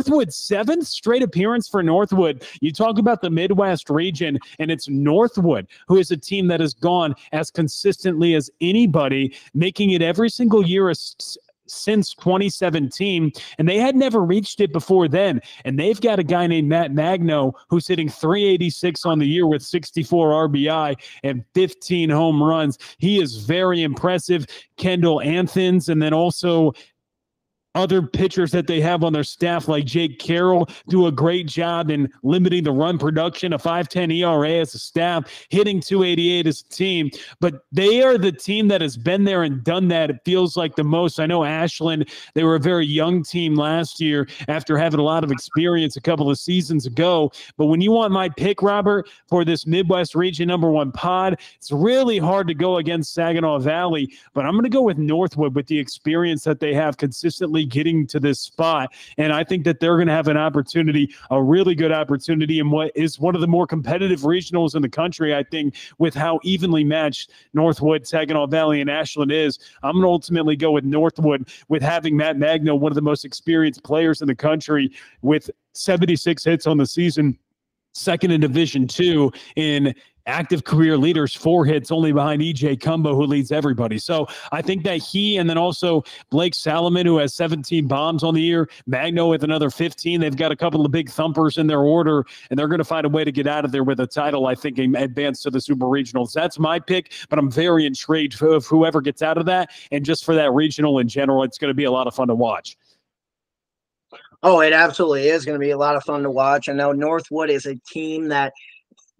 7th straight appearance for Northwood. You talk about the Midwest region, and it's Northwood, who is a team that has gone as consistently as anybody, making it every single year since 2017, and they had never reached it before then. And they've got a guy named Matt Magno who's hitting .386 on the year with 64 RBI and 15 home runs. He is very impressive. Kendall Anthons, and then also other pitchers that they have on their staff, like Jake Carroll, do a great job in limiting the run production, a 5.10 ERA as a staff, hitting 288 as a team. But they are the team that has been there and done that, it feels like, the most. I know Ashland, they were a very young team last year after having a lot of experience a couple of seasons ago. But when you want my pick, Robert, for this Midwest Region #1 pod, it's really hard to go against Saginaw Valley. But I'm going to go with Northwood with the experience that they have consistently getting to this spot. And I think that they're going to have an opportunity, a really good opportunity, in what is one of the more competitive regionals in the country, I think, with how evenly matched Northwood, Saginaw Valley, and Ashland is. I'm going to ultimately go with Northwood, with having Matt Magno, one of the most experienced players in the country, with 76 hits on the season, second in Division II in active career leaders, 4 hits, only behind EJ Cumbo, who leads everybody. So I think that he, and then also Blake Salomon, who has 17 bombs on the year, Magno with another 15. They've got a couple of big thumpers in their order, and they're going to find a way to get out of there with a title, I think, and advance to the Super Regionals. That's my pick, but I'm very intrigued of whoever gets out of that. And just for that regional in general, it's going to be a lot of fun to watch. Oh, it absolutely is going to be a lot of fun to watch. I know Northwood is a team that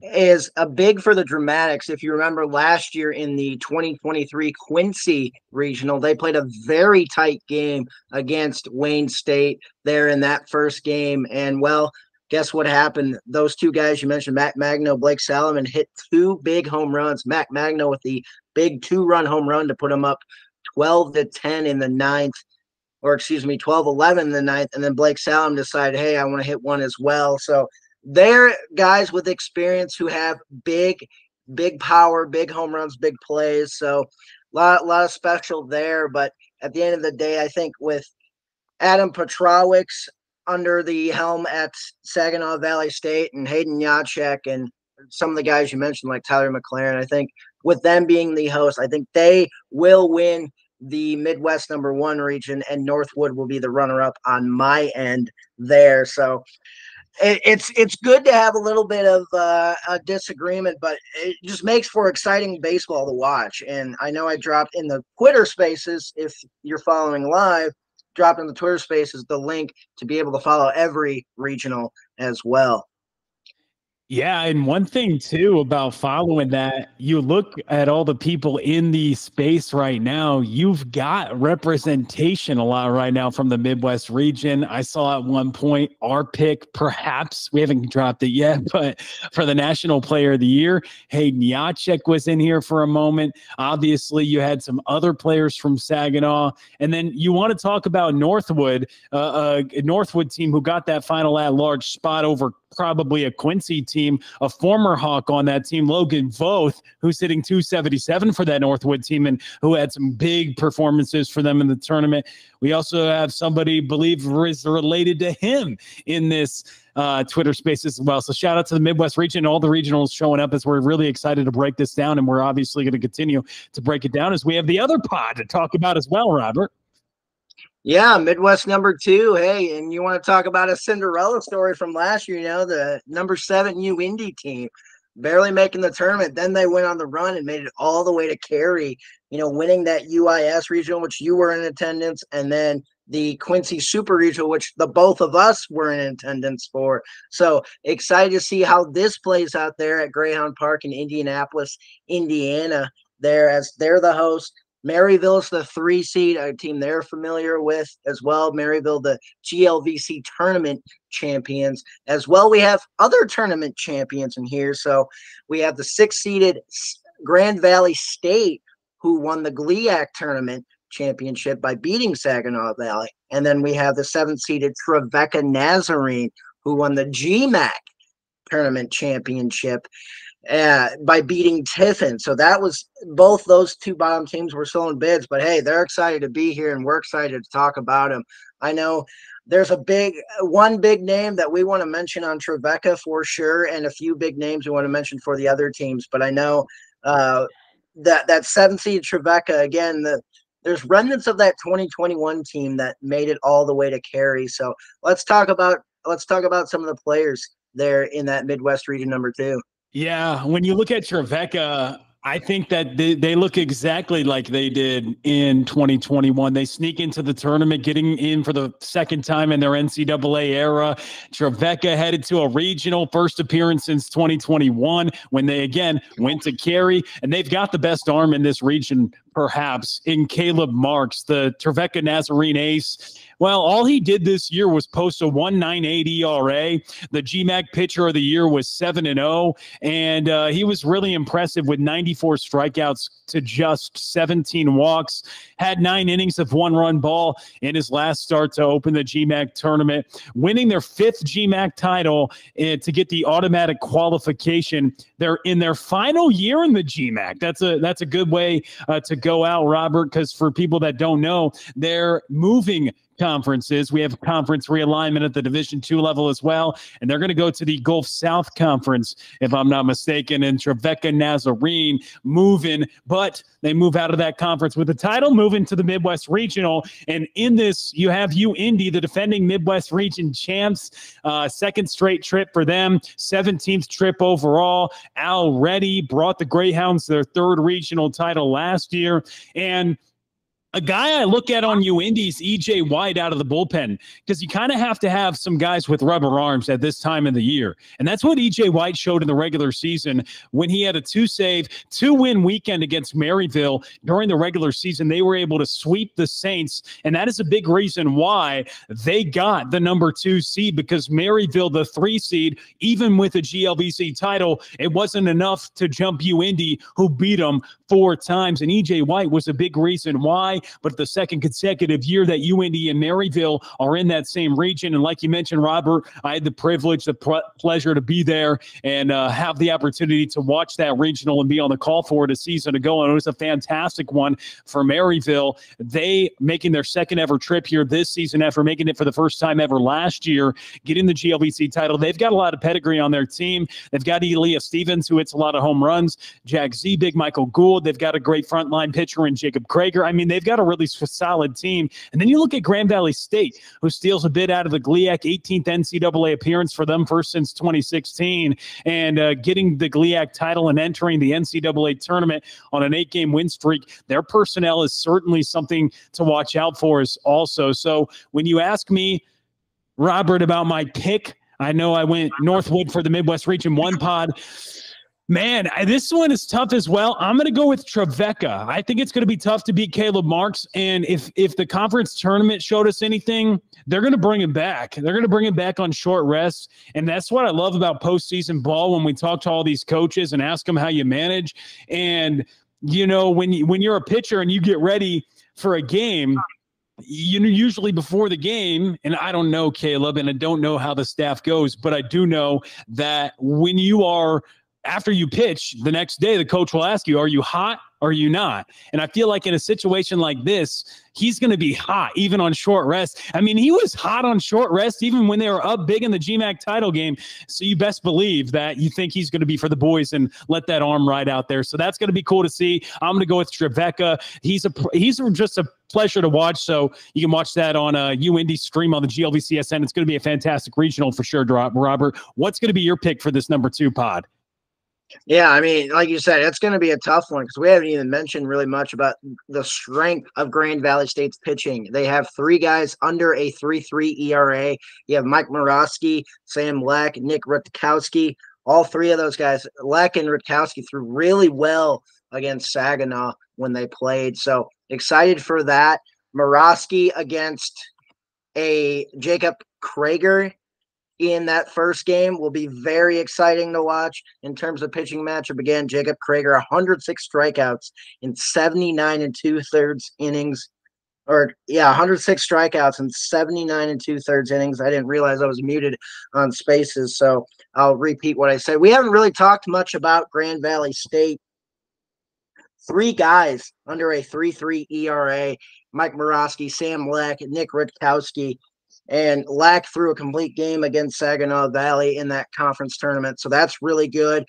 is a big for the dramatics. If you remember last year in the 2023 Quincy Regional, they played a very tight game against Wayne State there in that first game. And, well, guess what happened? Those two guys you mentioned, Matt Magno, Blake Salomon, hit 2 big home runs. Matt Magno with the big 2-run home run to put him up 12-10 in the 9th. Or 12-11 in the 9th, and then Blake Salomon decided, hey, I want to hit one as well. So they're guys with experience who have big power, big home runs, big plays. So a lot of special there. But at the end of the day, I think with Adam Petrowicz under the helm at Saginaw Valley State and Hayden Yachek and some of the guys you mentioned like Tyler McLaren, I think with them being the host, I think they will win the Midwest #1 region, and Northwood will be the runner-up on my end there. So it's good to have a little bit of a disagreement, but it just makes for exciting baseball to watch. And I know I dropped in the Twitter Spaces, if you're following live, dropped in the Twitter Spaces the link to be able to follow every regional as well. Yeah, and one thing too about following that, you look at all the people in the space right now, you've got representation a lot right now from the Midwest region. I saw at one point our pick, perhaps, we haven't dropped it yet, but for the National Player of the Year, Hayden Yachek was in here for a moment. Obviously, you had some other players from Saginaw. And then you want to talk about Northwood, a Northwood team who got that final at-large spot over probably a Quincy team, a former Hawk on that team, Logan Voth, who's hitting 277 for that Northwood team and who had some big performances for them in the tournament. We also have somebody believe is related to him in this Twitter space as well. So shout out to the Midwest region, all the regionals showing up, as we're really excited to break this down. And we're obviously going to continue to break it down as we have the other pod to talk about as well, Robert. Yeah, Midwest #2. Hey, and you want to talk about a Cinderella story from last year, the #7 U Indy team, barely making the tournament. Then they went on the run and made it all the way to Cary, winning that UIS regional, which you were in attendance, and then the Quincy Super Regional, which the both of us were in attendance for. So excited to see how this plays out there at Greyhound Park in Indianapolis, Indiana, there, as they're the host. Maryville's the 3 seed, a team they're familiar with as well. Maryville, the GLVC tournament champions as well. We have other tournament champions in here. So we have the 6-seeded Grand Valley State, who won the GLIAC tournament championship by beating Saginaw Valley. And then we have the 7-seeded Trevecca Nazarene, who won the GMAC tournament championship by beating Tiffin. So that was, both those 2 bottom teams were still in bids, but hey, they're excited to be here and we're excited to talk about them. I know there's one big name that we want to mention on Trevecca for sure, and a few big names we want to mention for the other teams. But I know that 7-seed Trevecca, again, there's remnants of that 2021 team that made it all the way to Cary. So let's talk about some of the players there in that Midwest region #2. Yeah, when you look at Trevecca, I think that they look exactly like they did in 2021. They sneak into the tournament, getting in for the second time in their NCAA era. Trevecca headed to a regional, first appearance since 2021 when they again went to Cary, and they've got the best arm in this region, perhaps, in Caleb Marks, the Trevecca Nazarene ace. Well, all he did this year was post a 1.98 ERA. The GMAC pitcher of the year was 7-0, and he was really impressive with 94 strikeouts to just 17 walks. Had 9 innings of 1-run ball in his last start to open the GMAC tournament, winning their 5th GMAC title to get the automatic qualification. They're in their final year in the GMAC. That's a good way to go out, Robert, because for people that don't know, they're moving conferences. We have conference realignment at the Division II level as well, and they're going to go to the Gulf South Conference, if I'm not mistaken, and Trevecca Nazarene moving, but they move out of that conference with the title, moving to the Midwest Regional. And in this, you have UIndy, the defending Midwest Region champs, second straight trip for them, 17th trip overall. Already brought the Greyhounds their 3rd regional title last year. And a guy I look at on UIndy's E.J. White out of the bullpen, because you kind of have to have some guys with rubber arms at this time of the year. And that's what E.J. White showed in the regular season when he had a 2-save, 2-win weekend against Maryville during the regular season. They were able to sweep the Saints, and that is a big reason why they got the number 2 seed, because Maryville, the 3 seed, even with a GLVC title, it wasn't enough to jump UIndy, who beat them 4 times. And E.J. White was a big reason why. But the second consecutive year that UIndy and Maryville are in that same region. And like you mentioned, Robert, I had the privilege, the pleasure to be there and have the opportunity to watch that regional and be on the call for it a season ago. And it was a fantastic one for Maryville. They making their second ever trip here this season after making it for the first time ever last year, getting the GLVC title. They've got a lot of pedigree on their team. They've got Elia Stevens, who hits a lot of home runs, Jack Zebig, Michael Gould. They've got a great frontline pitcher in Jacob Krager. I mean, they've got a really solid team. And then you look at Grand Valley State, who steals a bit out of the GLIAC, 18th NCAA appearance for them, first since 2016, and getting the GLIAC title and entering the NCAA tournament on an 8-game win streak. Their personnel is certainly something to watch out for as also. So when you ask me, Robert, about my pick, I know I went Northwood for the Midwest Region 1 pod. Man, this one is tough as well. I'm going to go with Trevecca. I think it's going to be tough to beat Caleb Marks. And if the conference tournament showed us anything, they're going to bring him back. They're going to bring him back on short rest. And that's what I love about postseason ball when we talk to all these coaches and ask them how you manage. And, you know, when you're a pitcher and you get ready for a game, you know, usually before the game, and I don't know, Caleb, and I don't know how the staff goes, but I do know that when you are – after you pitch the next day, the coach will ask you, are you hot or are you not? And I feel like in a situation like this, he's going to be hot even on short rest. I mean, he was hot on short rest even when they were up big in the GMAC title game. So you best believe that you think he's going to be for the boys and let that arm ride out there. So that's going to be cool to see. I'm going to go with Trevecca. He's just a pleasure to watch. So you can watch that on UIndy stream on the GLVCSN. It's going to be a fantastic regional for sure, Robert. What's going to be your pick for this number 2 pod? Yeah, I mean, like you said, it's going to be a tough one because we haven't even mentioned really much about the strength of Grand Valley State's pitching. They have 3 guys under a 3.3 ERA. You have Mike Morosky, Sam Leck, Nick Rutkowski. All 3 of those guys, Leck and Rutkowski, threw really well against Saginaw when they played. So excited for that. Morosky against a Jacob Krager in that first game will be very exciting to watch in terms of pitching matchup. Again, Jacob Krager, 106 strikeouts in 79 2/3 innings. 106 strikeouts in 79 2/3 innings. I didn't realize I was muted on spaces, so I'll repeat what I said. We haven't really talked much about Grand Valley State. 3 guys under a 3.3 ERA, Mike Morosky, Sam Leck, Nick Rutkowski. And Lack threw a complete game against Saginaw Valley in that conference tournament. So that's really good.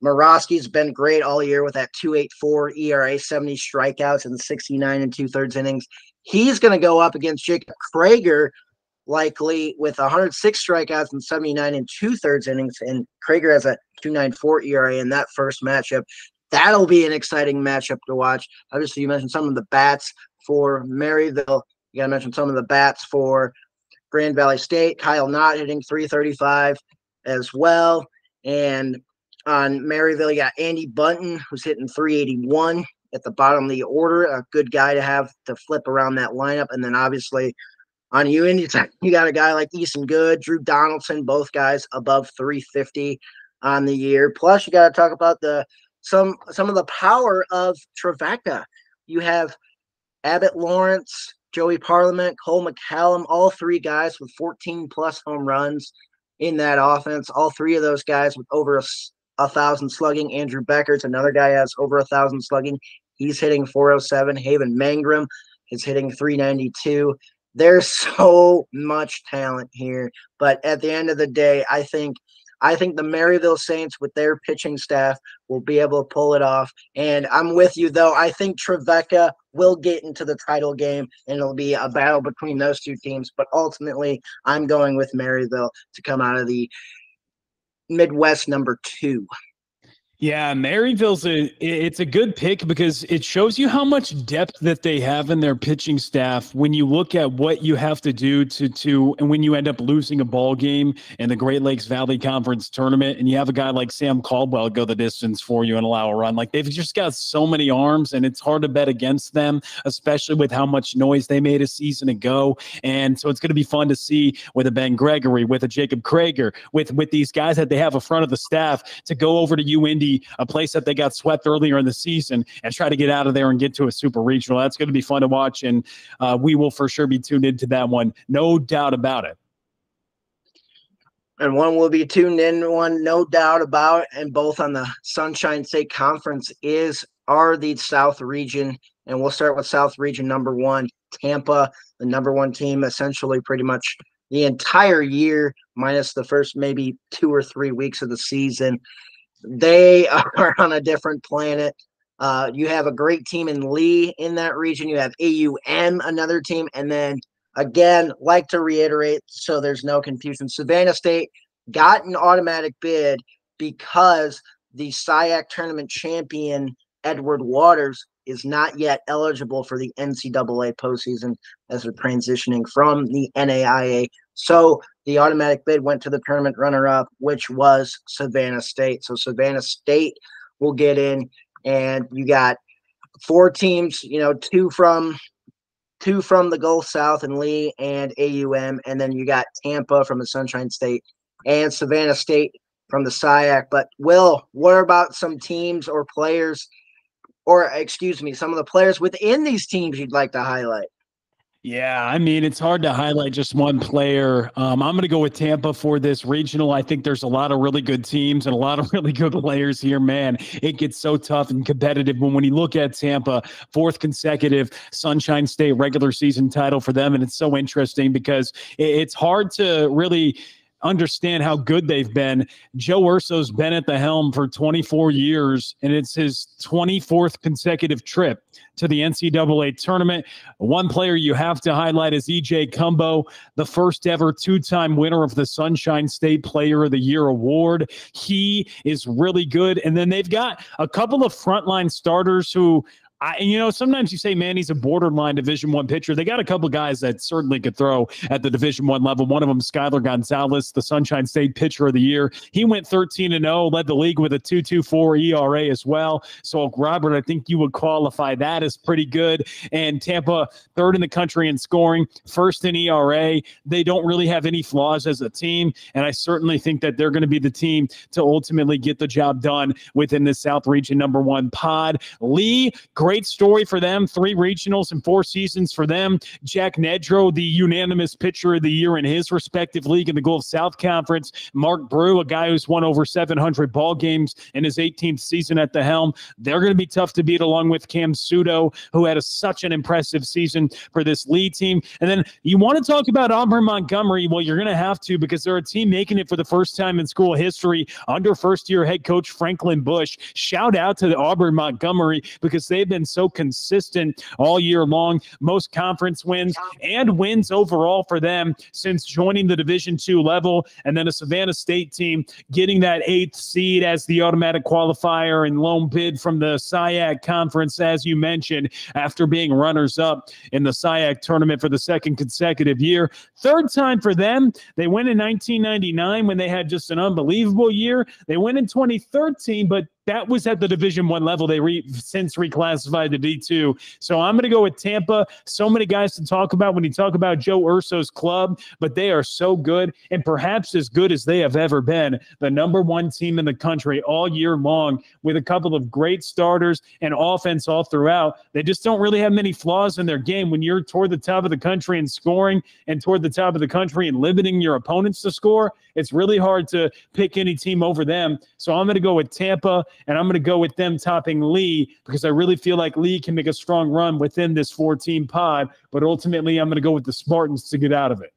Morosky's been great all year with that 2.84 ERA, 70 strikeouts in 69 2/3 innings. He's going to go up against Jacob Krager, likely with 106 strikeouts and 79 2/3 innings. And Krager has a 2.94 ERA in that first matchup. that'll be an exciting matchup to watch. Obviously, you mentioned some of the bats for Maryville. You got to mention some of the bats for Grand Valley State. Kyle Knott hitting 335 as well. And on Maryville, you got Andy Bunton, who's hitting 381 at the bottom of the order. A good guy to have to flip around that lineup. And then obviously on UIndy, you got a guy like Easton Good, Drew Donaldson, both guys above 350 on the year. Plus, you got to talk about some of the power of Trevecca. You have Abbott Lawrence, Joey Parliament, Cole McCallum, all three guys with 14-plus home runs in that offense. All three of those guys with over 1,000 slugging. Andrew Becker's another guy has over 1,000 slugging. He's hitting 407. Haven Mangrum is hitting 392. There's so much talent here, but at the end of the day, I think the Maryville Saints with their pitching staff will be able to pull it off. And I'm with you, though. I think Trevecca will get into the title game, and it'll be a battle between those two teams. But ultimately, I'm going with Maryville to come out of the Midwest number 2. Yeah, it's a good pick because it shows you how much depth that they have in their pitching staff when you look at what you have to do and when you end up losing a ball game in the Great Lakes Valley Conference tournament and you have a guy like Sam Caldwell go the distance for you and allow a run. Like, they've just got so many arms, and it's hard to bet against them, especially with how much noise they made a season ago. And so it's going to be fun to see with a Ben Gregory, with a Jacob Krager, with these guys that they have in front of the staff to go over to UIndy, a place that they got swept earlier in the season, and try to get out of there and get to a super regional. That's going to be fun to watch, and we will for sure be tuned into that one. No doubt about it. And one will be tuned in, one no doubt about, and both on the Sunshine State Conference are the South Region. And we'll start with South Region number 1, Tampa, the number 1 team, essentially pretty much the entire year, minus the first maybe 2 or 3 weeks of the season. They are on a different planet. You have a great team in Lee in that region. You have AUM, another team. And then, again, like to reiterate so there's no confusion, Savannah State got an automatic bid because the SIAC tournament champion, Edward Waters, is not yet eligible for the NCAA postseason as they're transitioning from the NAIA. So the automatic bid went to the tournament runner-up, which was Savannah State. So Savannah State will get in, and you got 4 teams, two from the Gulf South and Lee and AUM, and then you got Tampa from the Sunshine State and Savannah State from the SIAC. But Will, what about some teams or players, some of the players within these teams you'd like to highlight? Yeah, I mean, it's hard to highlight just one player. I'm going to go with Tampa for this regional. I think there's a lot of really good teams and a lot of really good players here. Man, it gets so tough and competitive. But when you look at Tampa, 4th consecutive Sunshine State regular season title for them. And it's so interesting because it's hard to really understand how good they've been. Joe Urso's been at the helm for 24 years, and it's his 24th consecutive trip to the NCAA tournament. One player you have to highlight is EJ Cumbo, the first ever 2-time winner of the Sunshine State Player of the Year award. He is really good. And then they've got a couple of frontline starters who sometimes you say, man, he's a borderline Division I pitcher. They got a couple guys that certainly could throw at the Division I level. One of them, Skylar Gonzalez, the Sunshine State Pitcher of the Year. He went 13-0, led the league with a 2.24 ERA as well. So, Robert, I think you would qualify that as pretty good. And Tampa, 3rd in the country in scoring, 1st in ERA. They don't really have any flaws as a team, and I certainly think that they're going to be the team to ultimately get the job done within the South Region number 1 pod. Lee, great story for them. 3 regionals and 4 seasons for them. Jack Nedro, the unanimous pitcher of the year in his respective league in the Gulf South Conference. Mark Brew, a guy who's won over 700 ball games in his 18th season at the helm. They're going to be tough to beat, along with Cam Sudo, who had such an impressive season for this Lee team. And then you want to talk about Auburn Montgomery. Well, you're going to have to, because they're a team making it for the first time in school history under first-year head coach Franklin Bush. Shout out to the Auburn Montgomery, because they've been been so consistent all year long. Most conference wins and wins overall for them since joining the Division II level. And then a Savannah State team getting that 8th seed as the automatic qualifier and lone bid from the SIAC conference, as you mentioned, after being runners-up in the SIAC tournament for the second consecutive year. Third time for them. They win in 1999 when they had just an unbelievable year. They win in 2013, but that was at the Division I level. They since reclassified to D2. So I'm going to go with Tampa. So many guys to talk about when you talk about Joe Urso's club, but they are so good and perhaps as good as they have ever been. The #1 team in the country all year long with a couple of great starters and offense all throughout. They just don't really have many flaws in their game. When you're toward the top of the country in scoring and toward the top of the country and limiting your opponents to score, it's really hard to pick any team over them. So I'm going to go with Tampa. And I'm going to go with them topping Lee because I really feel like Lee can make a strong run within this 4-team pod. But ultimately, I'm going to go with the Spartans to get out of it.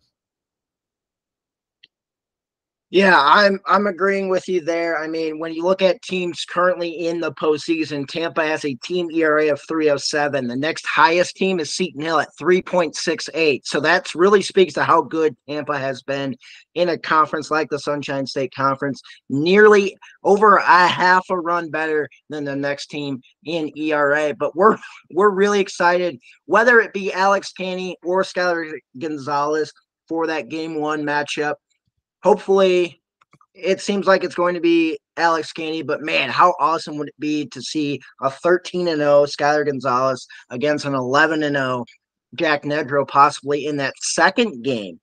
Yeah, I'm agreeing with you there. I mean, when you look at teams currently in the postseason, Tampa has a team ERA of 3.07. The next highest team is Seton Hill at 3.68. So that really speaks to how good Tampa has been in a conference like the Sunshine State Conference, nearly over a half a run better than the next team in ERA. But we're really excited, whether it be Alex Caney or Skylar Gonzalez for that Game 1 matchup. Hopefully, it seems like it's going to be Alex Caney, but man, how awesome would it be to see a 13-0 Skylar Gonzalez against an 11-0 Jack Nedro possibly in that second game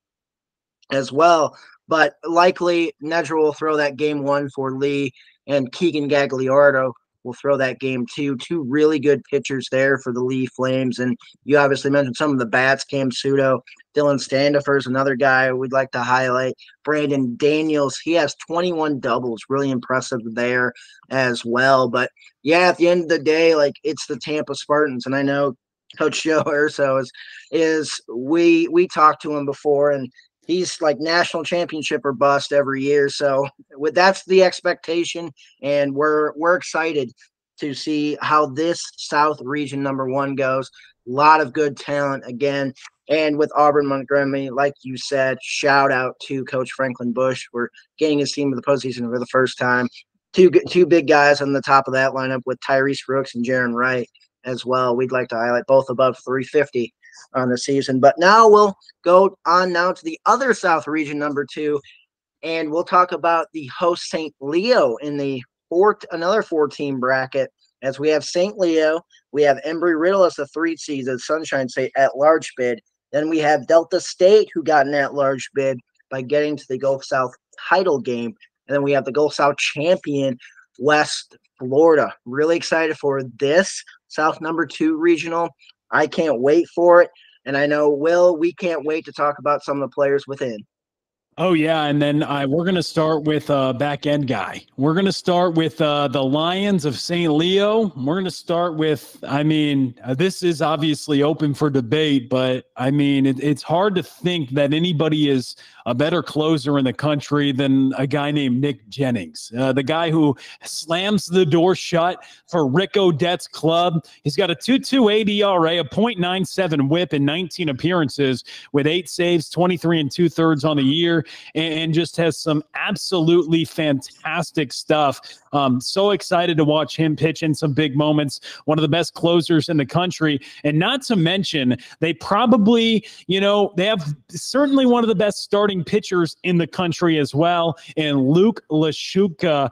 as well. But likely, Nedro will throw that Game 1 for Lee, and Keegan Gagliardo will throw that Game 2. Two really good pitchers there for the Lee Flames. And you obviously mentioned some of the bats, Cam Sudo, Dylan Standifer is another guy we'd like to highlight. Brandon Daniels, he has 21 doubles, really impressive there as well. But yeah, at the end of the day, like, it's the Tampa Spartans. And I know Coach Joe Urso we talked to him before, and he's like national championship or bust every year. So that's the expectation, and we're excited to see how this South Region #1 goes. A lot of good talent again. And with Auburn Montgomery, like you said, shout out to Coach Franklin Bush for getting his team to the postseason for the first time. Two big guys on the top of that lineup with Tyrese Brooks and Jaron Wright as well. We'd like to highlight both above 350 on the season. But now we'll go on now to the other South Region #2, and we'll talk about the host St. Leo in the another 4-team bracket. As we have St. Leo, we have Embry-Riddle as the 3 seed of Sunshine State at large bid. Then we have Delta State, who got an at-large bid by getting to the Gulf South title game. And then we have the Gulf South champion, West Florida. Really excited for this South #2 regional. I can't wait for it. And I know, Will, we can't wait to talk about some of the players within. Oh, yeah, and then we're going to start with a back-end guy. We're going to start with the Lions of St. Leo. We're going to start with, this is obviously open for debate, but, it's hard to think that anybody is a better closer in the country than a guy named Nick Jennings, the guy who slams the door shut for Rick Odette's club. He's got a 2.28 ERA, a .97 whip in 19 appearances with 8 saves, 23 2/3 on the year, and just has some absolutely fantastic stuff. So excited to watch him pitch in some big moments. One of the best closers in the country. And not to mention, they probably, they have certainly one of the best starting pitchers in the country as well. And Luke Lashuka,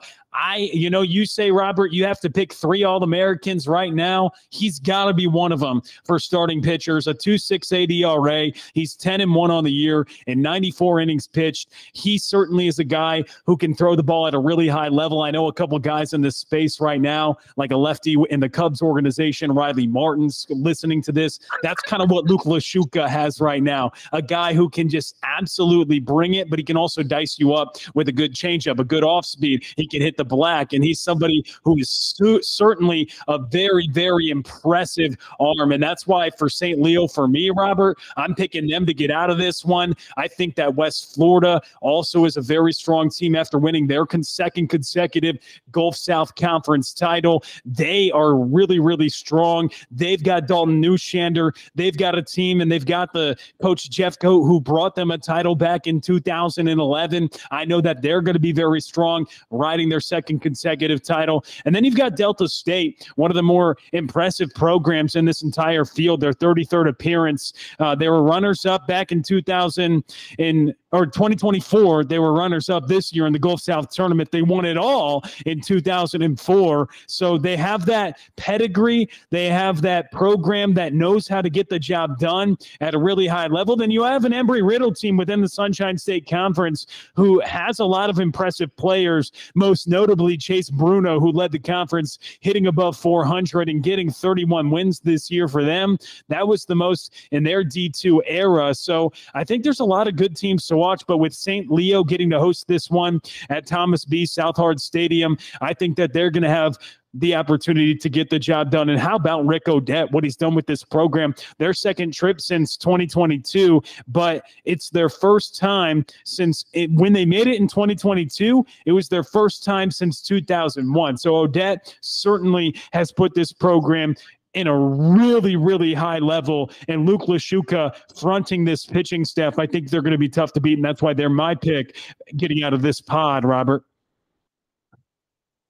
you say, Robert, you have to pick 3 All-Americans right now. He's got to be one of them for starting pitchers. A 2.68 ERA. He's 10-1 on the year and 94 innings pitched. He certainly is a guy who can throw the ball at a really high level. I know a couple guys in this space right now, like a lefty in the Cubs organization, Riley Martin's listening to this. That's kind of what Luke Lashuka has right now. A guy who can just absolutely bring it, but he can also dice you up with a good changeup, a good off speed. He can hit the black, and he's somebody who is certainly a very, very impressive arm. And that's why for St. Leo, for me, Robert, I'm picking them to get out of this one. I think that West Florida also is a very strong team after winning their second consecutive Gulf South Conference title. They are really, really strong. They've got Dalton Newshander. They've got a team, and they've got the coach Jeffco, who brought them a title back in 2011. I know that they're going to be very strong, riding their second consecutive title. And then you've got Delta State, one of the more impressive programs in this entire field, their 33rd appearance. They were runners-up back in 2024. They were runners-up this year in the Gulf South Tournament. They won it all in 2004. So they have that pedigree. They have that program that knows how to get the job done at a really high level. Then you have an Embry-Riddle team within the Sunshine State Conference who has a lot of impressive players, most notably Chase Bruno, who led the conference, hitting above 400 and getting 31 wins this year for them. That was the most in their D2 era. So I think there's a lot of good teams to watch, but with St. Leo getting to host this one at Thomas B. Southard Stadium, I think that they're going to have the opportunity to get the job done. And how about Rick Odette, what he's done with this program? Their second trip since 2022, but it's their first time since when they made it in 2022, it was their first time since 2001. So Odette certainly has put this program in a really, really high level, and Luke Lashuka fronting this pitching staff. I think they're going to be tough to beat, and that's why they're my pick getting out of this pod, Robert.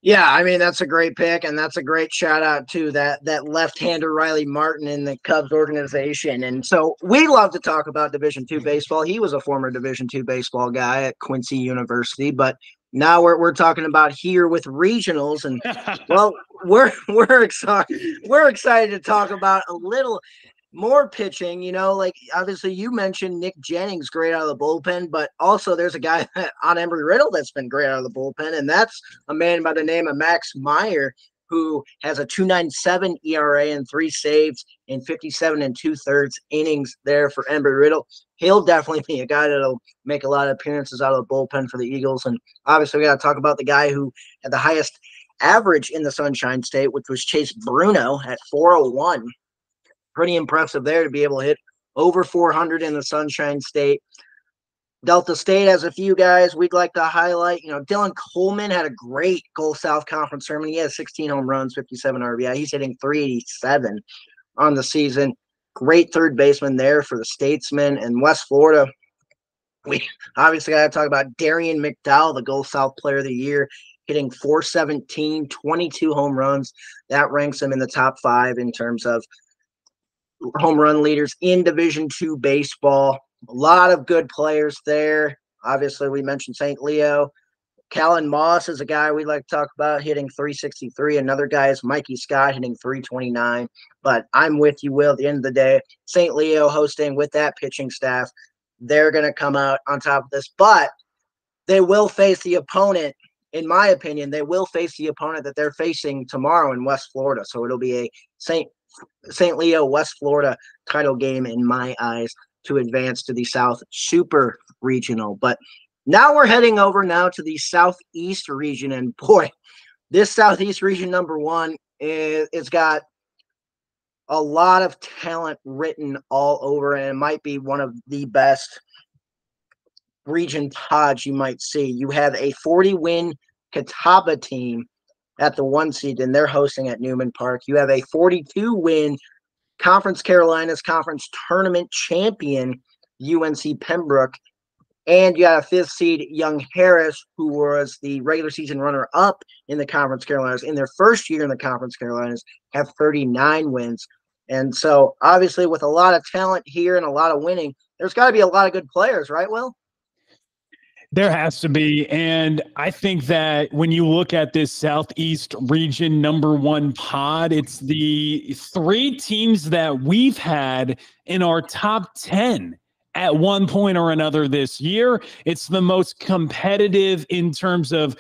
Yeah, I mean, that's a great pick, and that's a great shout out to that left-hander Riley Martin in the Cubs organization. And so we love to talk about Division II baseball. He was a former Division II baseball guy at Quincy University, but now we're talking about here with regionals, and well, we're excited. We're excited to talk about a little more pitching. You know, like obviously you mentioned Nick Jennings, great out of the bullpen, but also there's a guy on Embry-Riddle that's been great out of the bullpen, and that's a man by the name of Max Meyer, who has a 2.97 ERA and 3 saves in 57 2/3 innings there for Embry-Riddle. He'll definitely be a guy that'll make a lot of appearances out of the bullpen for the Eagles. And obviously we got to talk about the guy who had the highest average in the Sunshine State, which was Chase Bruno at 401. Pretty impressive there to be able to hit over 400 in the Sunshine State. Delta State has a few guys we'd like to highlight. You know, Dylan Coleman had a great Gulf South Conference tournament. He had 16 home runs, 57 RBI. He's hitting 387 on the season. Great third baseman there for the Statesmen. And West Florida, we obviously got to talk about Darian McDowell, the Gulf South Player of the Year, hitting 417, 22 home runs. That ranks him in the top 5 in terms of home run leaders in Division II baseball. A lot of good players there. Obviously, we mentioned St. Leo. Callan Moss is a guy we'd like to talk about, hitting 363. Another guy is Mikey Scott, hitting 329. But I'm with you, Will. At the end of the day, St. Leo hosting with that pitching staff, they're going to come out on top of this. But they will face the opponent, in my opinion, they will face the opponent that they're facing tomorrow in West Florida. So it'll be a St. Leo, West Florida title game in my eyes to advance to the South Super Regional. But now we're heading over now to the Southeast region, and boy, this Southeast region number 1 it's got a lot of talent written all over, and it might be one of the best region pods you might see. You have a 40-win Catawba team at the 1 seed, and they're hosting at Newman Park. You have a 42-win Conference Carolinas Conference Tournament champion, UNC Pembroke, and you got a 5th seed, Young Harris, who was the regular season runner-up in the Conference Carolinas. In their first year in the Conference Carolinas, have 39 wins. And so, obviously, with a lot of talent here and a lot of winning, there's got to be a lot of good players, right, Will? There has to be. And I think that when you look at this Southeast region number 1 pod, it's the 3 teams that we've had in our top 10 at one point or another this year. It's the most competitive in terms of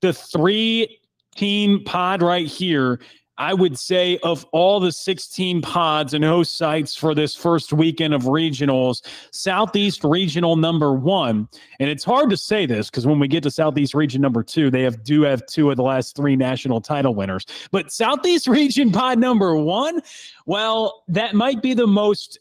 the 3-team pod right here. I would say of all the 16 pods and host sites for this first weekend of regionals, Southeast Regional number 1, and it's hard to say this because when we get to Southeast Region number 2, they do have 2 of the last 3 national title winners. But Southeast Region pod number 1, well, that might be the most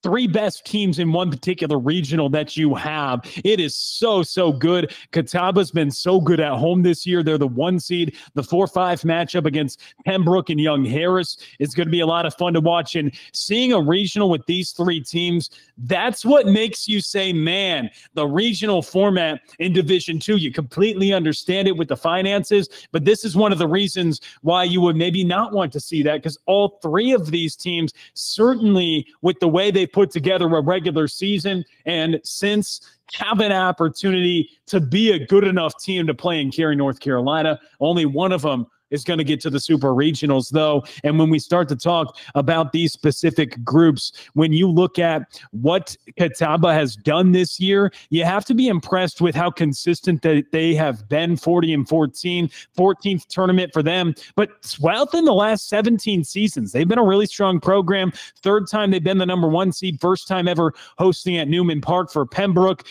3 best teams in one particular regional that you have. It is so, so good. Catawba's been so good at home this year. They're the 1 seed. The 4-5 matchup against Pembroke and Young Harris is going to be a lot of fun to watch. And seeing a regional with these 3 teams, that's what makes you say, man, the regional format in Division II, you completely understand it with the finances, but this is one of the reasons why you would maybe not want to see that, because all 3 of these teams, certainly with the way they put together a regular season and since have an opportunity to be a good enough team to play in Cary, North Carolina. Only one of them is going to get to the Super Regionals, though. And when we start to talk about these specific groups, when you look at what Catawba has done this year, you have to be impressed with how consistent that they have been. 40-14, 14th tournament for them, but 12th in the last 17 seasons. They've been a really strong program. 3rd time they've been the number 1 seed, 1st time ever hosting at Newman Park for Pembroke,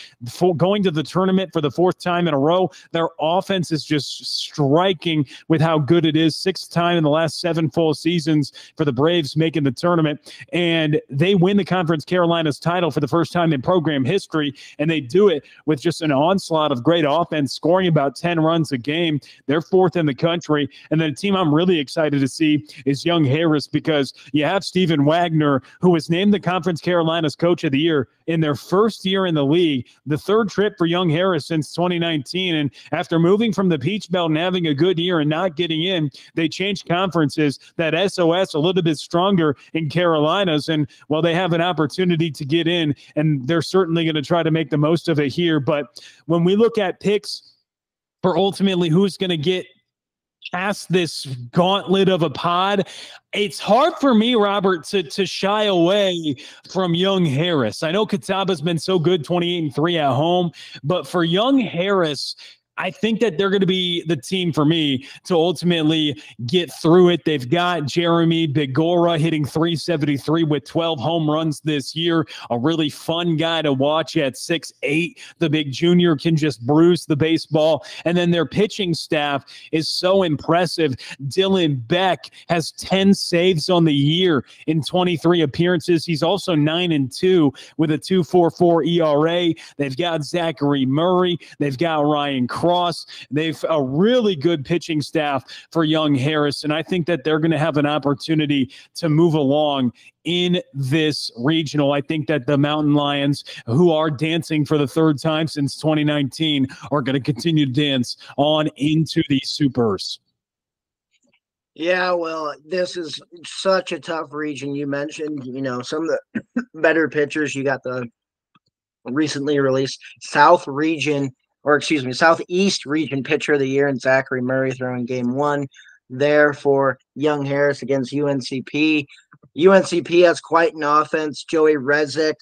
going to the tournament for the 4th time in a row. Their offense is just striking with how good it is. 6th time in the last 7 full seasons for the Braves making the tournament, and they win the Conference Carolinas title for the first time in program history, and they do it with just an onslaught of great offense, scoring about 10 runs a game. They're 4th in the country. And then a team I'm really excited to see is Young Harris, because you have Stephen Wagner, who was named the Conference Carolinas Coach of the Year in their first year in the league, the 3rd trip for Young Harris since 2019. And after moving from the Peach Belt and having a good year and not getting in, they changed conferences. That SOS a little bit stronger in Carolinas, and well, they have an opportunity to get in, and they're certainly going to try to make the most of it here. But when we look at picks for ultimately who's going to get past this gauntlet of a pod, it's hard for me, Robert, to shy away from Young Harris. I know Catawba's been so good, 28-3 at home, but for Young Harris, I think that they're going to be the team for me to ultimately get through it. They've got Jeremy Bigora hitting .373 with 12 home runs this year. A really fun guy to watch at 6'8". The big junior can just bruise the baseball. And then their pitching staff is so impressive. Dylan Beck has 10 saves on the year in 23 appearances. He's also 9-2 with a 2.44 ERA. They've got Zachary Murray. They've got Ryan Cross. They've a really good pitching staff for Young Harris, and I think that they're going to have an opportunity to move along in this regional. I think that the Mountain Lions, who are dancing for the 3rd time since 2019, are going to continue to dance on into these supers. Yeah, well, this is such a tough region. You mentioned, some of the better pitchers. You got the recently released Southeast Region Pitcher of the Year, and Zachary Murray throwing game 1 there for Young Harris against UNCP. UNCP has quite an offense. Joey Rezick,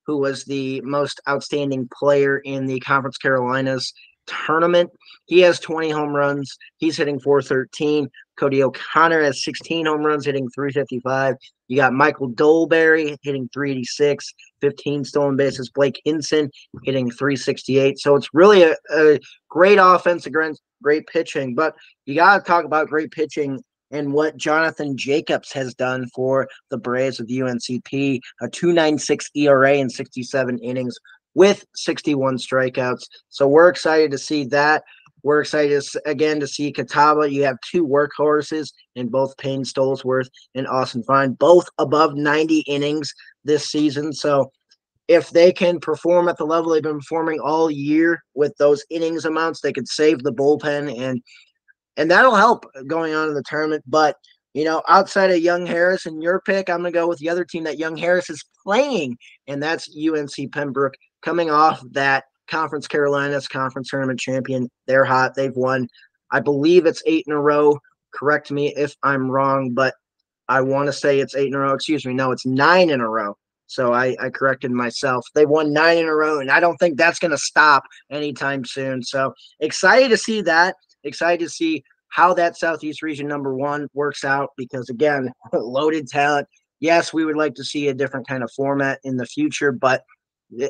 who was the most outstanding player in the Conference Carolinas tournament, he has 20 home runs. He's hitting .413. Cody O'Connor has 16 home runs, hitting .355. You got Michael Dolberry hitting .386, 15 stolen bases. Blake Hinson hitting .368. So it's really a great offense against great pitching. But you got to talk about great pitching and what Jonathan Jacobs has done for the Braves with UNCP, a 2.96 ERA in 67 innings with 61 strikeouts. So we're excited to see that. We're excited, again, to see Catawba. You have 2 workhorses in both Payne Stolesworth and Austin Fine, both above 90 innings this season. So if they can perform at the level they've been performing all year with those innings amounts, they could save the bullpen, and that'll help going on in the tournament. But, outside of Young Harris and your pick, I'm going to go with the other team that Young Harris is playing, and that's UNC Pembroke, coming off that Conference Carolinas Conference Tournament champion. They're hot. They've won, I believe it's 8 in a row. Correct me if I'm wrong, but I want to say it's 8 in a row. Excuse me. No, it's 9 in a row. So I corrected myself. They won 9 in a row, and I don't think that's going to stop anytime soon. So excited to see that. Excited to see how that Southeast region #1 works out, because again, loaded talent. Yes, we would like to see a different kind of format in the future, but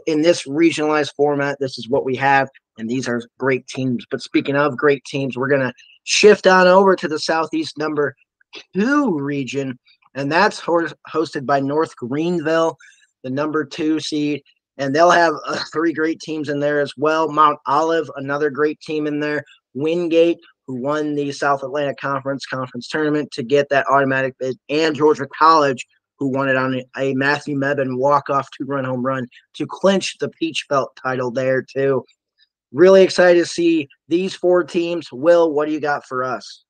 in this regionalized format, this is what we have, and these are great teams. But speaking of great teams, we're going to shift on over to the Southeast #2 region, and that's hosted by North Greenville, the #2 seed, and they'll have 3 great teams in there as well. Mount Olive, another great team in there. Wingate, who won the South Atlantic Conference tournament to get that automatic bid, and Georgia College, who won it on a Matthew Mebane walk-off 2-run home run to clinch the Peach Belt title there too. Really excited to see these 4 teams. Will, what do you got for us?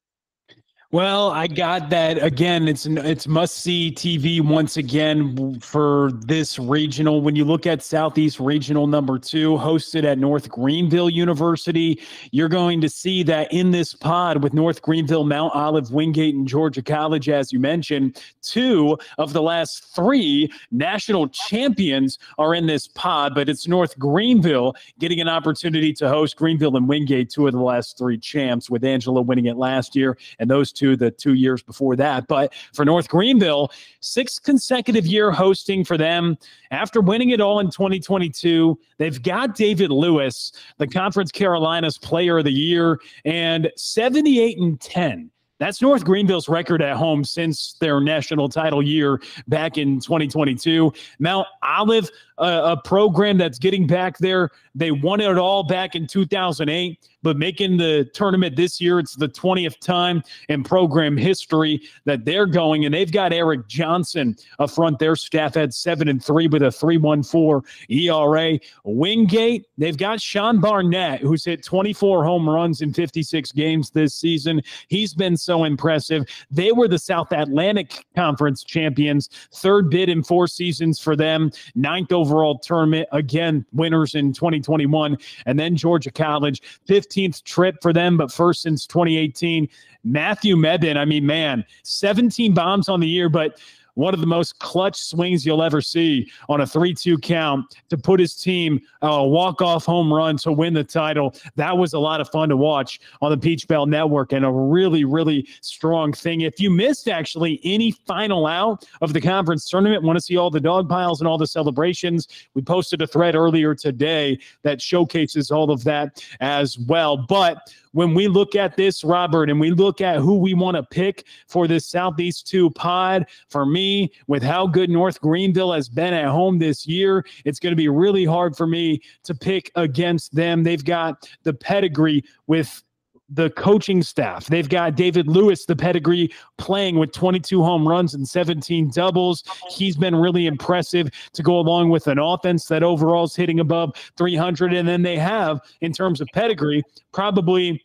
Well, I got that. Again, it's must-see TV once again for this regional. When you look at Southeast Regional #2, hosted at North Greenville University, you're going to see that in this pod with North Greenville, Mount Olive, Wingate, and Georgia College, as you mentioned, 2 of the last 3 national champions are in this pod, but it's North Greenville getting an opportunity to host Greenville and Wingate, 2 of the last 3 champs, with Angela winning it last year, and those 2 the 2 years before that. But for North Greenville, 6th consecutive year hosting for them. After winning it all in 2022, they've got David Lewis, the Conference Carolinas Player of the Year, and 78-10. That's North Greenville's record at home since their national title year back in 2022. Mount Olive, a program that's getting back there. They won it all back in 2008, but making the tournament this year, it's the 20th time in program history that they're going, and they've got Eric Johnson up front. Their staff had 7-3 with a 3.14 ERA. Wingate, they've got Sean Barnett, who's hit 24 home runs in 56 games this season. He's been so impressive. They were the South Atlantic Conference champions, 3rd bid in 4 seasons for them, 9th overall tournament, again, winners in 2021. And then Georgia College, 15th trip for them, but first since 2018. Matthew Mebane, I mean, man, 17 bombs on the year, but one of the most clutch swings you'll ever see on a 3-2 count to put his team a walk-off home run to win the title. That was a lot of fun to watch on the Peach Belt Network, and a really, really strong thing. If you missed actually any final out of the conference tournament, want to see all the dog piles and all the celebrations, we posted a thread earlier today that showcases all of that as well. But when we look at this, Robert, and we look at who we want to pick for this Southeast 2 pod, for me, with how good North Greenville has been at home this year, it's going to be really hard for me to pick against them. They've got the pedigree with the coaching staff. They've got David Lewis, the pedigree, playing with 22 home runs and 17 doubles. He's been really impressive to go along with an offense that overall is hitting above 300. And then they have, in terms of pedigree, probably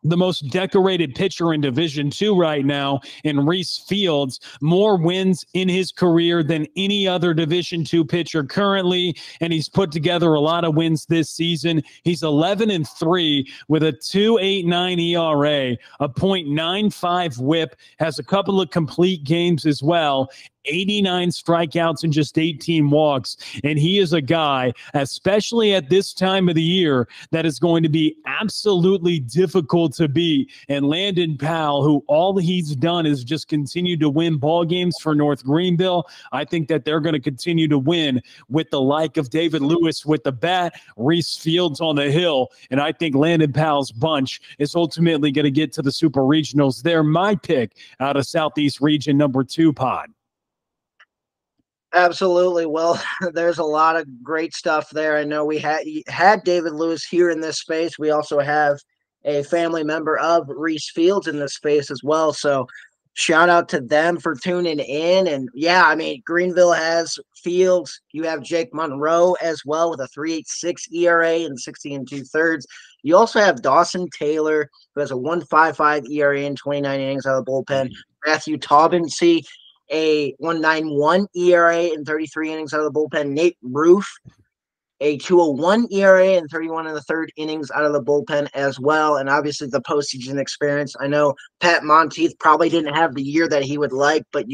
the most decorated pitcher in Division II right now in Reese Fields, more wins in his career than any other Division II pitcher currently, and he's put together a lot of wins this season. He's 11-3 with a 2.89 ERA, a .95 whip, has a couple of complete games as well, 89 strikeouts and just 18 walks. And he is a guy, especially at this time of the year, that is going to be absolutely difficult to beat. And Landon Powell, who all he's done is just continue to win ball games for North Greenville. I think that they're going to continue to win with the like of David Lewis with the bat, Reese Fields on the hill. And I think Landon Powell's bunch is ultimately going to get to the Super Regionals. They're my pick out of Southeast Region #2 pod. Absolutely. Well, there's a lot of great stuff there. I know we had David Lewis here in this space. We also have a family member of Reese Fields in this space as well. So shout out to them for tuning in. And yeah, I mean, Greenville has Fields. You have Jake Monroe as well with a 3.86 ERA and 60 2/3. You also have Dawson Taylor, who has a 1.55 ERA and 29 innings out of the bullpen. Matthew Taubensee, a 1.91 ERA and 33 innings out of the bullpen. Nate Roof, a 2.01 ERA and 31 in the third innings out of the bullpen as well. And obviously the postseason experience. I know Pat Monteith probably didn't have the year that he would like, but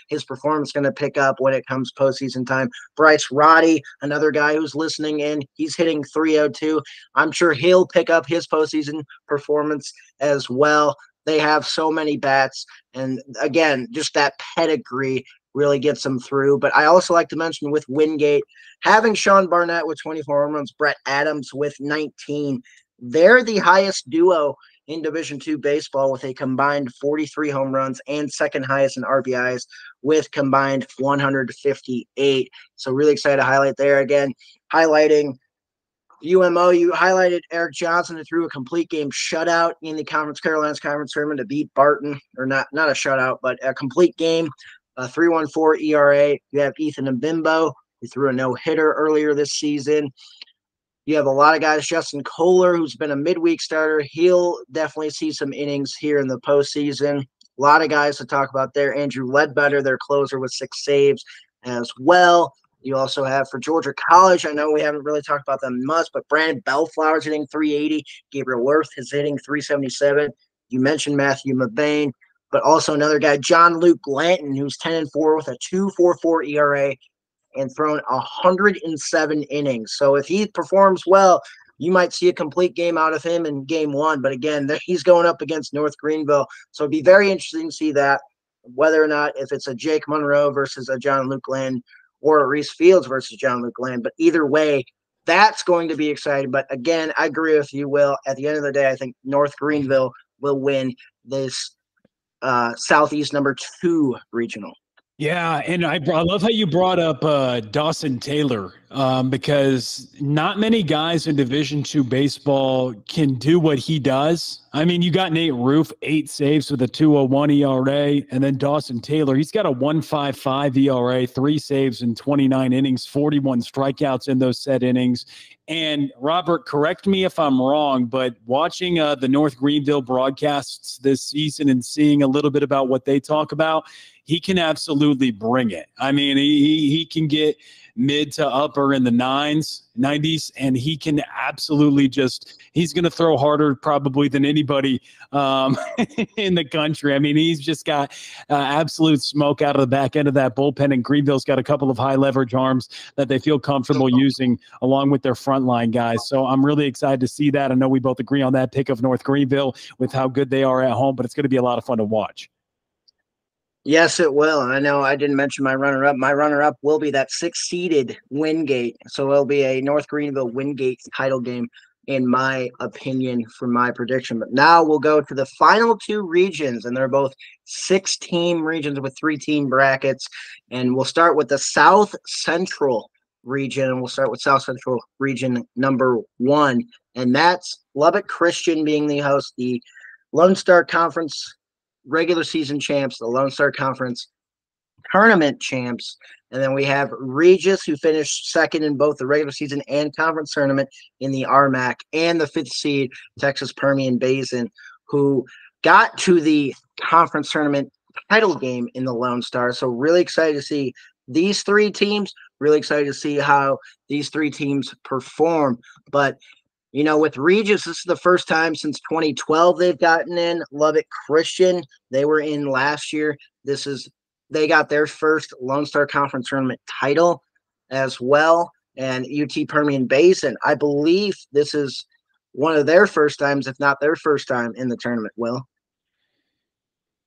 his performance is going to pick up when it comes postseason time. Bryce Roddy, another guy who's listening in, he's hitting 302. I'm sure he'll pick up his postseason performance as well. They have so many bats. And again, just that pedigree really gets them through. But I also like to mention with Wingate, having Sean Barnett with 24 home runs, Brett Adams with 19, they're the highest duo in Division II baseball with a combined 43 home runs and second highest in RBIs with combined 158. So really excited to highlight there. Again, highlighting UMO, you highlighted Eric Johnson, who threw a complete game shutout in the Carolinas Conference Tournament to beat Barton, or not a shutout, but a complete game. 3.14 ERA. You have Ethan Abimbo, who threw a no-hitter earlier this season. You have a lot of guys. Justin Kohler, who's been a midweek starter. He'll definitely see some innings here in the postseason. A lot of guys to talk about there. Andrew Ledbetter, their closer, with 6 saves as well. You also have for Georgia College, I know we haven't really talked about them much, but Brandon Bellflower's hitting 380. Gabriel Worth is hitting 377. You mentioned Matthew Mabane, but also another guy, John Luke Glanton, who's 10-4 with a 2.44 ERA and thrown 107 innings. So if he performs well, you might see a complete game out of him in game 1. But again, he's going up against North Greenville. So it'd be very interesting to see that, whether or not if it's a Jake Monroe versus a John Luke Glanton or a Reese Fields versus John Luke Glanton. But either way, that's going to be exciting. But again, I agree with you, Will. At the end of the day, I think North Greenville will win this Southeast number 2 regional. Yeah, and I love how you brought up Dawson Taylor, because not many guys in Division II baseball can do what he does. I mean, you got Nate Roof, 8 saves with a 2.01 ERA, and then Dawson Taylor, he's got a 1.55 ERA, 3 saves in 29 innings, 41 strikeouts in those said innings. And Robert, correct me if I'm wrong, but watching the North Greenville broadcasts this season and seeing a little bit about what they talk about, he can absolutely bring it. I mean, he can get mid to upper in the 90s, and he can absolutely he's going to throw harder probably than anybody in the country. I mean, he's just got absolute smoke out of the back end of that bullpen, and Greenville's got a couple of high leverage arms that they feel comfortable using along with their frontline guys. So I'm really excited to see that. I know we both agree on that pick of North Greenville with how good they are at home, but it's going to be a lot of fun to watch. Yes, it will. And I know I didn't mention my runner-up. My runner-up will be that 6-seeded Wingate. So it'll be a North Greenville Wingate title game, in my opinion, for my prediction. But now we'll go to the final 2 regions, and they're both 6-team regions with 3-team brackets. And we'll start with the South Central region, and we'll start with South Central region number 1. And that's Lubbock Christian being the host, the Lone Star Conference regular season champs, the Lone Star Conference tournament champs. And then we have Regis, who finished second in both the regular season and conference tournament in the RMAC, and the 5th seed Texas Permian Basin, who got to the conference tournament title game in the Lone Star. So really excited to see these 3 teams, really excited to see how these 3 teams perform. But with Regis, this is the first time since 2012 they've gotten in. Lubbock Christian, they were in last year. They got their first Lone Star Conference Tournament title as well. And UT Permian Basin, I believe this is one of their first times, if not their first time in the tournament, Will.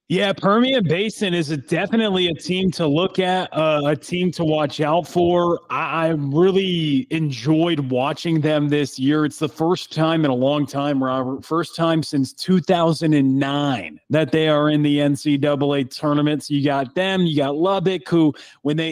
Yeah, Permian Basin is definitely a team to look at, a team to watch out for. I really enjoyed watching them this year. It's the first time in a long time, Robert, first time since 2009 that they are in the NCAA tournaments. You got them, you got Lubbock, who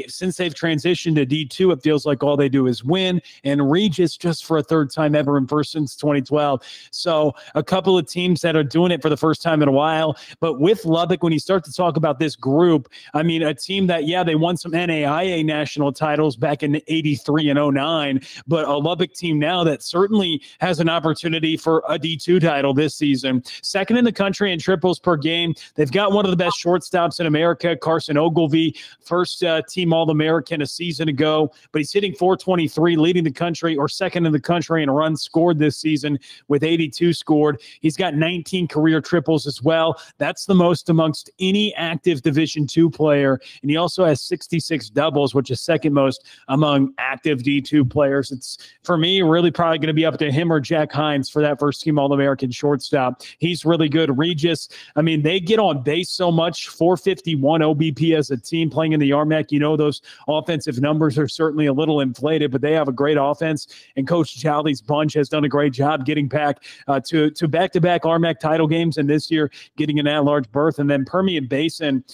since they've transitioned to D2, it feels like all they do is win, and Regis just for a 3rd time ever and first since 2012. So a couple of teams that are doing it for the first time in a while, but with Lubbock Lubbock, when you start to talk about this group, I mean, a team that, yeah, they won some NAIA national titles back in 83 and 09, but a Lubbock team now that certainly has an opportunity for a D2 title this season. Second in the country in triples per game. They've got one of the best shortstops in America, Carson Ogilvy, first team All-American a season ago, but he's hitting .423, leading the country, or second in the country in runs scored this season with 82 scored. He's got 19 career triples as well. That's the most amongst any active Division II player. And he also has 66 doubles, which is second most among active D2 players. It's, for me, really probably going to be up to him or Jack Hines for that first team All-American shortstop. He's really good. Regis, I mean, they get on base so much, 451 OBP as a team playing in the RMAC. You know, those offensive numbers are certainly a little inflated, but they have a great offense. And Coach Jolly's bunch has done a great job getting back to back-to-back RMAC title games, and this year getting an at-large berth. And then Permian Basin,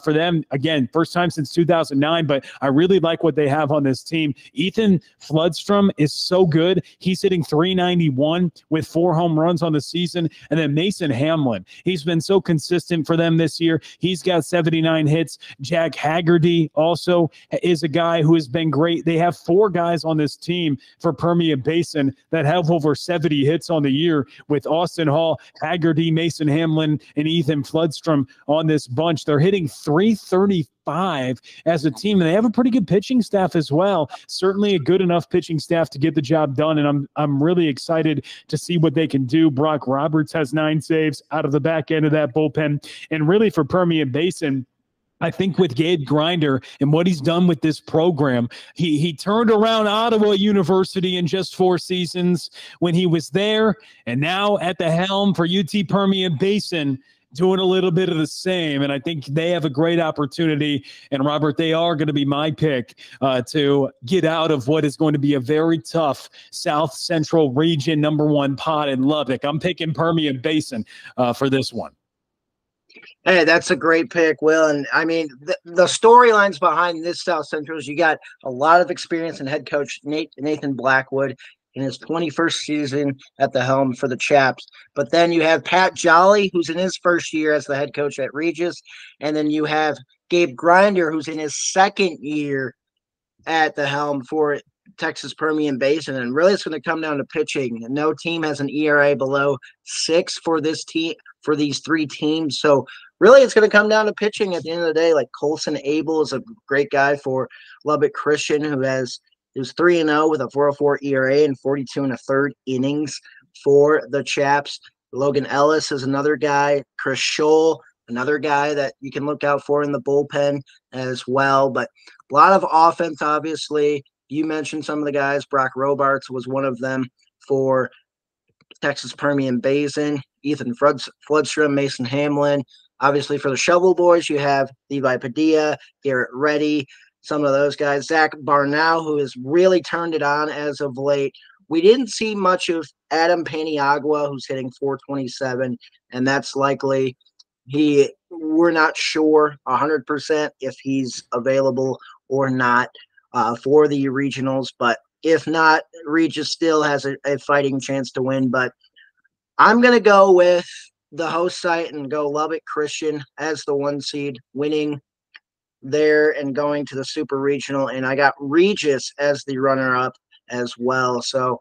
for them, again, first time since 2009, but I really like what they have on this team. Ethan Floodstrom is so good. He's hitting .391 with 4 home runs on the season. And then Mason Hamlin, he's been so consistent for them this year. He's got 79 hits. Jack Haggerty also is a guy who has been great. They have 4 guys on this team for Permian Basin that have over 70 hits on the year, with Austin Hall, Haggerty, Mason Hamlin, and Ethan Floodstrom on this bunch. They're hitting .335 as a team, and they have a pretty good pitching staff as well. Certainly a good enough pitching staff to get the job done, and I'm really excited to see what they can do. Brock Roberts has 9 saves out of the back end of that bullpen. And really for Permian Basin, I think with Gabe Grinder and what he's done with this program, he turned around Ottawa University in just 4 seasons when he was there, and now at the helm for UT Permian Basin, doing a little bit of the same. And I think they have a great opportunity. And Robert, they are going to be my pick to get out of what is going to be a very tough South Central region #1 pot in Lubbock. I'm picking Permian Basin for this one. Hey, that's a great pick, Will. And I mean, the storylines behind this South Central is you got a lot of experience in head coach Nathan Blackwood in his 21st season at the helm for the Chaps. But then you have Pat Jolly, who's in his first year as the head coach at Regis. And then you have Gabe Grinder, who's in his second year at the helm for Texas Permian Basin. And really it's going to come down to pitching. No team has an ERA below 6 for this team, for these 3 teams. So really it's going to come down to pitching at the end of the day. Like Colson Abel is a great guy for Lubbock Christian, who was 3-0 with a 4.04 ERA and 42 1/3 innings for the Chaps. Logan Ellis is another guy. Chris Scholl, another guy that you can look out for in the bullpen as well. But a lot of offense, obviously. You mentioned some of the guys. Brock Robarts was one of them for Texas Permian Basin. Ethan Floodstrom, Mason Hamlin. Obviously, for the Shovel Boys, you have Levi Padilla, Garrett Reddy, some of those guys. Zach Barnow, who has really turned it on as of late. We didn't see much of Adam Paniagua, who's hitting .427, and that's likely we're not sure 100% if he's available or not for the regionals. But if not, Regis still has a fighting chance to win. But I'm going to go with the host site and go Lubbock Christian as the 1 seed, winning there and going to the super regional. And I got Regis as the runner-up as well. So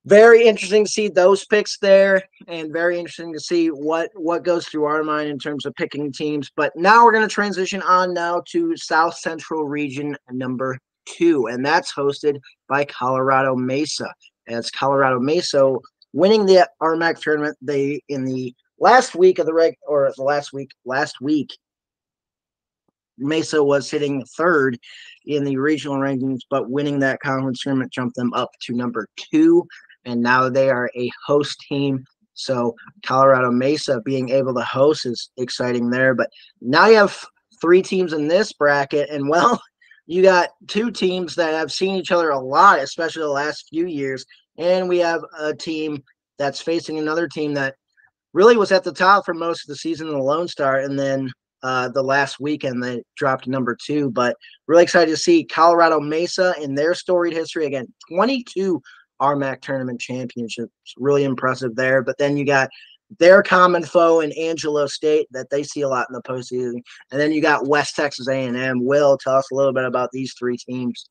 very interesting to see those picks there, and very interesting to see what goes through our mind in terms of picking teams. But now we're going to transition on now to South Central Region #2, and that's hosted by Colorado Mesa. As Colorado Mesa winning the RMAC tournament, they in the last week of the last week, Mesa was sitting 3rd in the regional rankings, but winning that conference tournament jumped them up to #2. And now they are a host team. So Colorado Mesa being able to host is exciting there. But now you have 3 teams in this bracket. And, well, you got 2 teams that have seen each other a lot, especially the last few years. And we have a team that's facing another team that really was at the top for most of the season in the Lone Star. And then the last weekend they dropped #2. But really excited to see Colorado Mesa in their storied history. Again, 22 RMAC tournament championships, really impressive there. But then you got their common foe in Angelo State that they see a lot in the postseason. And then you got West Texas A&M. Will, tell us a little bit about these three teams.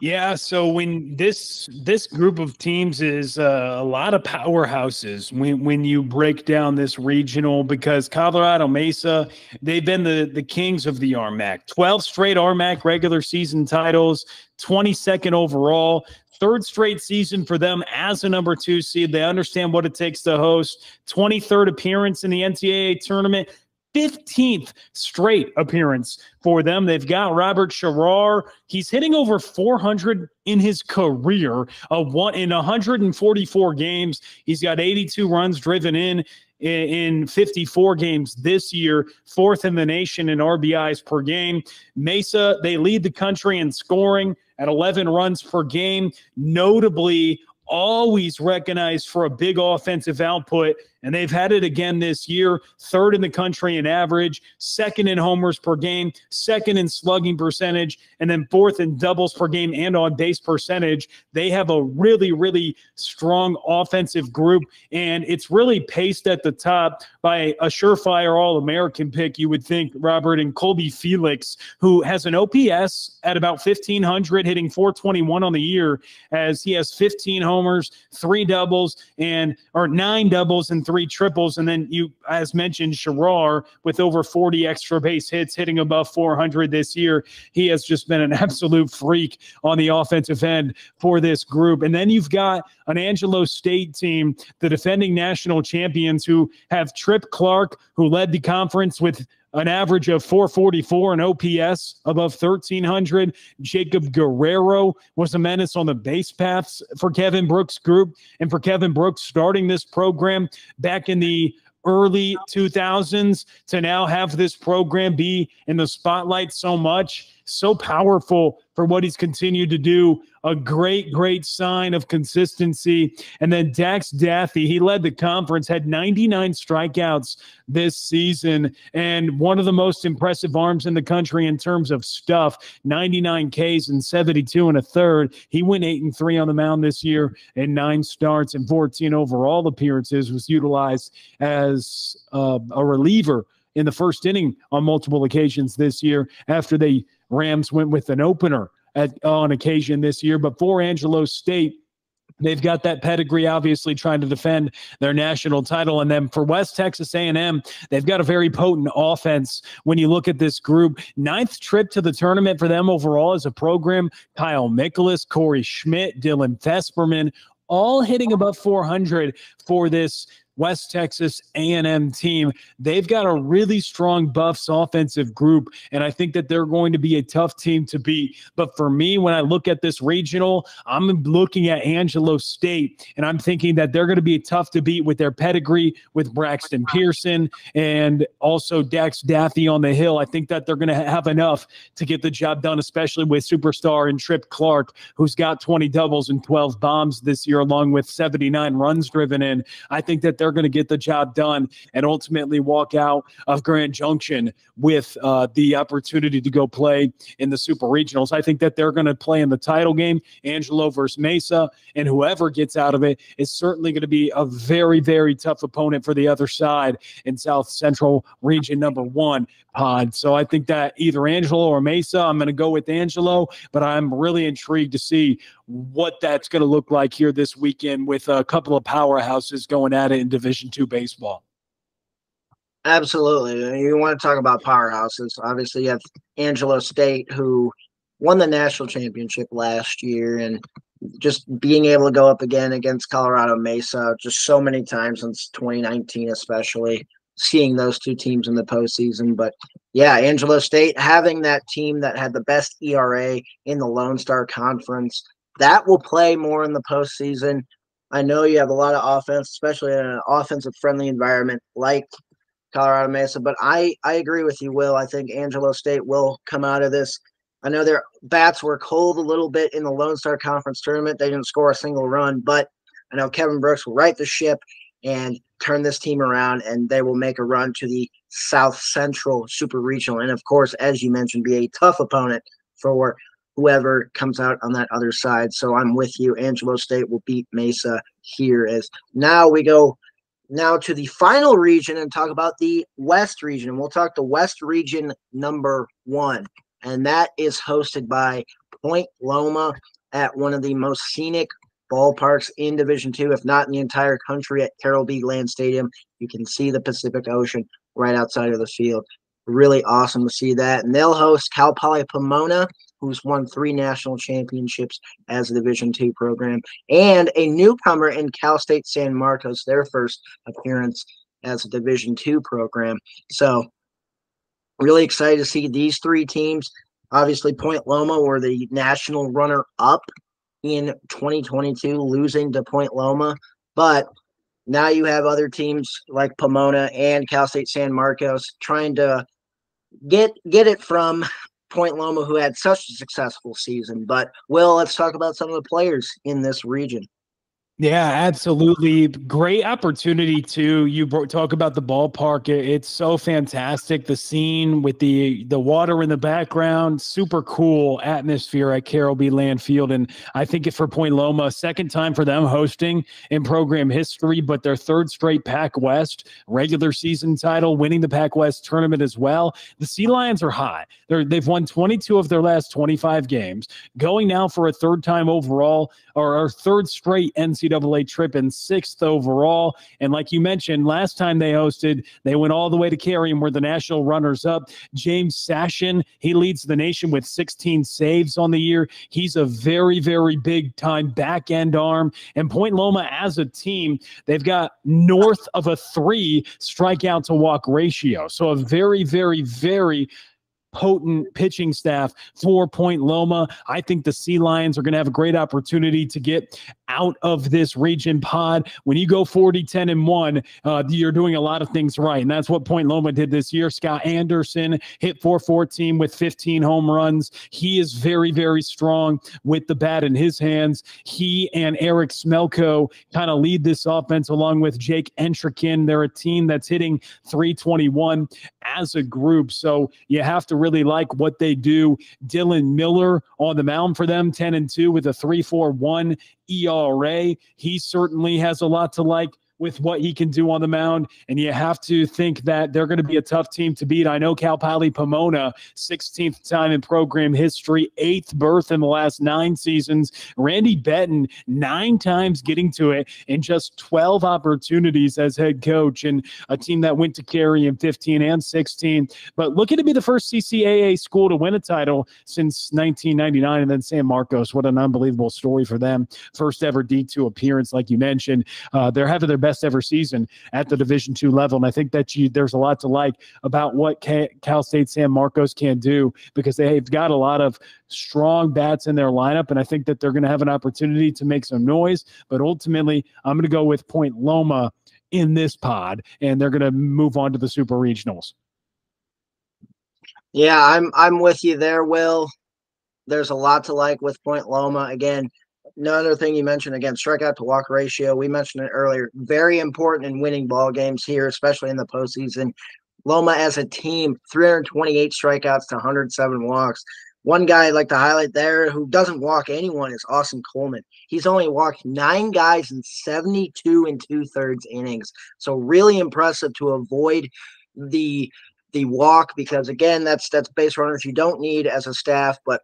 Yeah, so when this group of teams is a lot of powerhouses when you break down this regional, because Colorado Mesa, they've been the kings of the RMAC. 12 straight RMAC regular season titles, 22nd overall, third straight season for them as a number 2 seed. They understand what it takes to host. 23rd appearance in the NCAA tournament. 15th straight appearance for them. They've got Robert Sherrar. He's hitting over 400 in his career, in 144 games. He's got 82 runs driven in 54 games this year, 4th in the nation in RBIs per game. Mesa, they lead the country in scoring at 11 runs per game, notably always recognized for a big offensive output, and they've had it again this year. 3rd in the country in average, 2nd in homers per game, 2nd in slugging percentage, and then 4th in doubles per game and on base percentage. They have a really, really strong offensive group, and it's really paced at the top by a surefire All-American pick, you would think, Robert, and Colby Felix, who has an OPS at about 1,500, hitting .421 on the year, as he has 15 homers, 9 doubles and 3 triples. And then you, as mentioned, Sherrar with over 40 extra base hits, hitting above 400 this year. He has just been an absolute freak on the offensive end for this group. And then you've got an Angelo State team, the defending national champions, who have Trip Clark, who led the conference with an average of 444 and OPS above 1,300. Jacob Guerrero was a menace on the base paths for Kevin Brooks' group. And for Kevin Brooks, starting this program back in the early 2000s to now have this program be in the spotlight so much, so powerful for what he's continued to do. A great, great sign of consistency. And then Dax Daffy, he led the conference, had 99 strikeouts this season, and one of the most impressive arms in the country in terms of stuff. 99 Ks and 72 1/3. He went 8-3 on the mound this year in 9 starts and 14 overall appearances. Was utilized as a reliever in the first inning on multiple occasions this year, after the Rams went with an opener on occasion this year. But for Angelo State, they've got that pedigree, obviously trying to defend their national title. And then for West Texas A&M, they've got a very potent offense. When you look at this group, 9th trip to the tournament for them overall as a program. Kyle Mikolas, Corey Schmidt, Dylan Vesperman, all hitting above 400 for this West Texas A&M team. They've got a really strong Buffs offensive group, and I think that they're going to be a tough team to beat. But for me, when I look at this regional, I'm looking at Angelo State, and I'm thinking that they're going to be tough to beat with their pedigree, with Braxton Pearson and also Dax Daffy on the hill. I think that they're going to have enough to get the job done, especially with superstar and Trip Clark, who's got 20 doubles and 12 bombs this year, along with 79 runs driven in. I think that they're going to get the job done and ultimately walk out of Grand Junction with the opportunity to go play in the Super Regionals. I think that they're going to play in the title game, Angelo versus Mesa, and whoever gets out of it is certainly going to be a very, very tough opponent for the other side in South Central Region number 1 pod. So I think that either Angelo or Mesa, I'm going to go with Angelo, but I'm really intrigued to see what that's going to look like here this weekend with a couple of powerhouses going at it in Division II baseball. Absolutely. You want to talk about powerhouses. Obviously, you have Angelo State, who won the national championship last year, and just being able to go up again against Colorado Mesa just so many times since 2019, especially seeing those two teams in the postseason. But yeah, Angelo State having that team that had the best ERA in the Lone Star Conference, that will play more in the postseason. I know you have a lot of offense, especially in an offensive-friendly environment like Colorado Mesa, but I agree with you, Will. I think Angelo State will come out of this. I know their bats were cold a little bit in the Lone Star Conference tournament. They didn't score a single run, but I know Kevin Brooks will right the ship and turn this team around, and they will make a run to the South Central Super Regional. And, of course, as you mentioned, be a tough opponent for whoever comes out on that other side. So I'm with you. Angelo State will beat Mesa here. As now we go now to the final region and talk about the West region. And we'll talk the West region #1, and that is hosted by Point Loma at one of the most scenic ballparks in Division II, if not in the entire country, at Carroll B. Land Stadium. You can see the Pacific Ocean right outside of the field. Really awesome to see that. And they'll host Cal Poly Pomona, who's won 3 national championships as a Division II program, and a newcomer in Cal State San Marcos, their first appearance as a Division II program. So really excited to see these 3 teams. Obviously, Point Loma were the national runner-up in 2022, losing to Point Loma. But now you have other teams like Pomona and Cal State San Marcos trying to get it from Point Loma, who had such a successful season. But, Will, let's talk about some of the players in this region. Yeah, absolutely. Great opportunity too. You talk about the ballpark. It's so fantastic. The scene with the water in the background, super cool atmosphere at Carroll B. Land Field. And I think it for Point Loma, second time for them hosting in program history, but their 3rd straight Pac West regular season title, winning the Pac West tournament as well. The Sea Lions are hot. They've won 22 of their last 25 games, going now for a 3rd time overall, or our 3rd straight NCAA trip and 6th overall. And like you mentioned, last time they hosted, they went all the way to Cary and were the national runners-up. James Sashin, he leads the nation with 16 saves on the year. He's a very, very big-time back-end arm. And Point Loma, as a team, they've got north of a 3 strikeout-to-walk ratio. So a very, very, very potent pitching staff for Point Loma. I think the Sea Lions are going to have a great opportunity to get out of this region pod. When you go 40-10-1, you're doing a lot of things right, and that's what Point Loma did this year. Scott Anderson hit .414 with 15 home runs. He is very, very strong with the bat in his hands. He and Eric Smelko kind of lead this offense along with Jake Entrikin. They're a team that's hitting .321 as a group, so you have to really like what they do. Dylan Miller on the mound for them, 10-2 with a 3.41 ERA. He certainly has a lot to like with what he can do on the mound, and you have to think that they're going to be a tough team to beat. I know Cal Poly Pomona, 16th time in program history, 8th berth in the last 9 seasons. Randy Benton, 9 times getting to it in just 12 opportunities as head coach, and a team that went to Cary in 15 and 16. But looking to be the first CCAA school to win a title since 1999, and then San Marcos. What an unbelievable story for them. First ever D2 appearance, like you mentioned. They're having their best ever season at the Division II level. And I think that there's a lot to like about what Cal State San Marcos can do, because they've got a lot of strong bats in their lineup. And I think that they're going to have an opportunity to make some noise. But ultimately, I'm going to go with Point Loma in this pod, and they're going to move on to the Super Regionals. Yeah, I'm with you there, Will. There's a lot to like with Point Loma. Again, another thing you mentioned, again, strikeout to walk ratio. We mentioned it earlier. Very important in winning ball games here, especially in the postseason. Loma as a team, 328 strikeouts to 107 walks. One guy I'd like to highlight there who doesn't walk anyone is Austin Coleman. He's only walked 9 guys in 72 2/3 innings. So really impressive to avoid the walk, because again, that's base runners you don't need as a staff. But